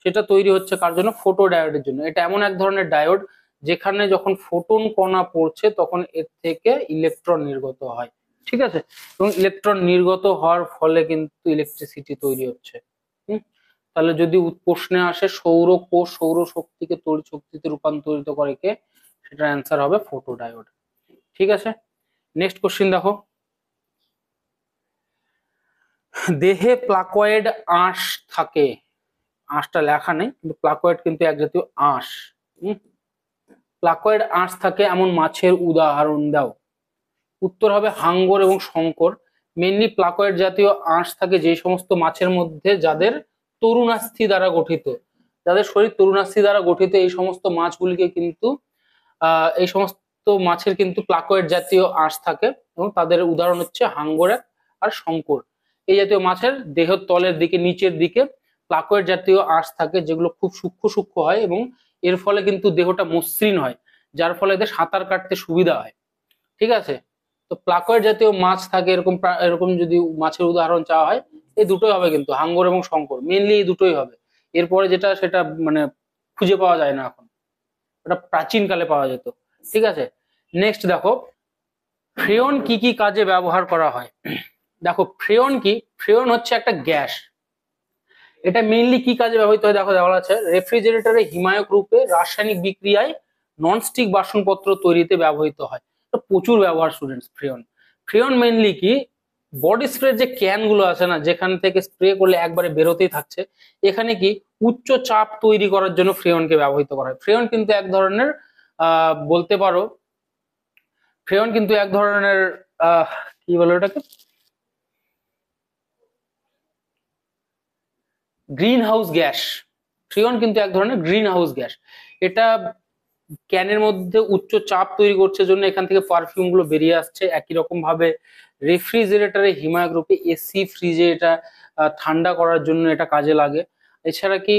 সেটা তৈরি হচ্ছে কার জন্য? ফোটো ডায়োডের জন্য। এটা এমন এক ধরনের ডায়োড যেখানে যখন ফোটন কণা পড়ছে, তখন এর থেকে ইলেকট্রন নির্গত হয়। ঠিক আছে, এবং ইলেকট্রন নির্গত হওয়ার ফলে কিন্তু ইলেকট্রিসিটি তৈরি হচ্ছে। তাহলে যদি প্রশ্নে আসে সৌরকোষ সৌর শক্তিকে তড়িৎ শক্তিতে রূপান্তরিত করে কে, সেটার অ্যান্সার হবে ফোটো ডায়োড। ঠিক আছে, নেক্সট কোশ্চেন দেখো। দেহে প্লাকয়েড আঁশ থাকে, আঁশটা লেখা নেই কিন্তু প্লাকয়েড কিন্তু এক জাতীয় আঁশ। প্লাকয়েড আঁশ থাকে এমন মাছের উদাহরণ দাও। উত্তর হবে হাঙ্গর এবং শঙ্কর। মেনলি প্লাকয়েড জাতীয় আঁশ থাকে যে সমস্ত মাছের মধ্যে যাদের তরুণাস্থি দ্বারা গঠিত, যাদের শরীর তরুণাস্থি দ্বারা গঠিত, এই সমস্ত মাছগুলিকে কিন্তু এই সমস্ত মাছের কিন্তু প্লাকয়েড জাতীয় আঁশ থাকে এবং তাদের উদাহরণ হচ্ছে হাঙ্গর আর শঙ্কর। এই জাতীয় মাছের দেহের তলের দিকে নিচের দিকে প্লাকয়েড জাতীয় আঁশ থাকে যেগুলো খুব সূক্ষ্ম সূক্ষ্ম হয় এবং এর ফলে কিন্তু দেহটা মসৃণ হয়, যার ফলে এদের সাঁতার কাটতে সুবিধা হয়। ঠিক আছে, তো প্লাকয়েড জাতীয় মাছ থাকে এরকম এরকম যদি মাছের উদাহরণ চাওয়া হয় এই দুটোই হবে, কিন্তু হাঙ্গর এবং শঙ্কর মেনলি এই দুটোই হবে। এরপরে যেটা সেটা মানে খুঁজে পাওয়া যায় না এখন, ওটা প্রাচীন কালে পাওয়া যেত। ঠিক আছে, নেক্সট দেখো ফ্রেয়ন কি কি কাজে ব্যবহার করা হয়। দেখো ফ্রেয়ন কি, ফ্রেয়ন হচ্ছে একটা গ্যাস। এটা মেইনলি কি কাজে ব্যবহৃত হয় দেখো দেওয়া আছে, রেফ্রিজারেটরে হিমায়ক রূপে, রাসায়নিক বিক্রিয়ায়, ননস্টিক বাসনপত্র তৈরিতে ব্যবহৃত হয়। তো প্রচুর ব্যবহার স্টুডেন্টস ফ্রেয়ন। ফ্রেয়ন মেইনলি কি, বডি স্প্রে যে ক্যান গুলো আছে না, যেখান থেকে স্প্রে করলে একবারে বেরোতেই থাকছে, এখানে কি উচ্চ চাপ তৈরি করার জন্য ফ্রেয়নকে ব্যবহৃত করা হয়। ফ্রেয়ন কিন্তু এক ধরনের বলতে পারো, ফ্রেয়ন কিন্তু এক ধরনের কি বলে ওটাকে, গ্রিন হাউস গ্যাস। ফ্রিয়ন কিন্তু এক ধরনের গ্রিন হাউস গ্যাস। এটা ক্যানের মধ্যে উচ্চ চাপ তৈরি করছে জন্য এখান থেকে পারফিউম গুলো বেরিয়ে আসছে। একই রকম ভাবে রেফ্রিজারেটরে হিমায়ক রূপে, এসি ফ্রিজে এটা ঠান্ডা করার জন্য এটা কাজে লাগে। এছাড়া কি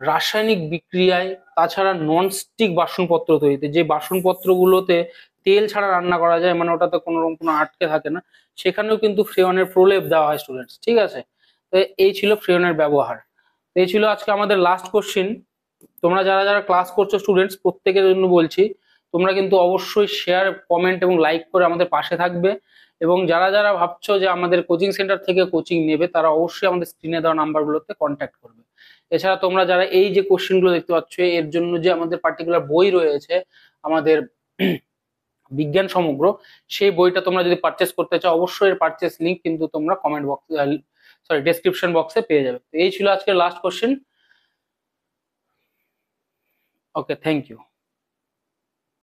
রাসায়নিক বিক্রিয়ায়, তাছাড়া ননস্টিক বাসনপত্র তৈরিতে, যে বাসনপত্রগুলোতে তেল ছাড়া রান্না করা যায়, মানে ওটাতে কোনো রকম কোনো আটকে থাকে না, সেখানেও কিন্তু ফ্রেয়নের প্রলেপ দেওয়া হয় স্টুডেন্টস। ঠিক আছে, তো এই ছিল ফ্রেয়নের ব্যবহার। এই ছিল আজকে আমাদের লাস্ট কোশ্চিন। তোমরা যারা যারা ক্লাস করছো স্টুডেন্টস প্রত্যেকের জন্য বলছি, তোমরা কিন্তু অবশ্যই শেয়ার, কমেন্ট এবং লাইক করে আমাদের পাশে থাকবে। এবং যারা যারা ভাবছো যে আমাদের কোচিং সেন্টার থেকে কোচিং নেবে, তারা অবশ্যই আমাদের স্ক্রিনে দেওয়া নাম্বারগুলোতে কন্ট্যাক্ট করবে। এছাড়া তোমরা যারা এই যে কোশ্চেনগুলো দেখতে পাচ্ছ, এর জন্য যে আমাদের পার্টিকুলার বই রয়েছে আমাদের বিজ্ঞান সমগ্র, সেই বইটা তোমরা যদি পারচেস করতে চাও, অবশ্যই এর পারচেস লিংক কিন্তু তোমরা কমেন্ট বক্সে, সরি ডেসক্রিপশন বক্সে পেয়ে যাবে। তো এই ছিল আজকের last question. Okay, thank you.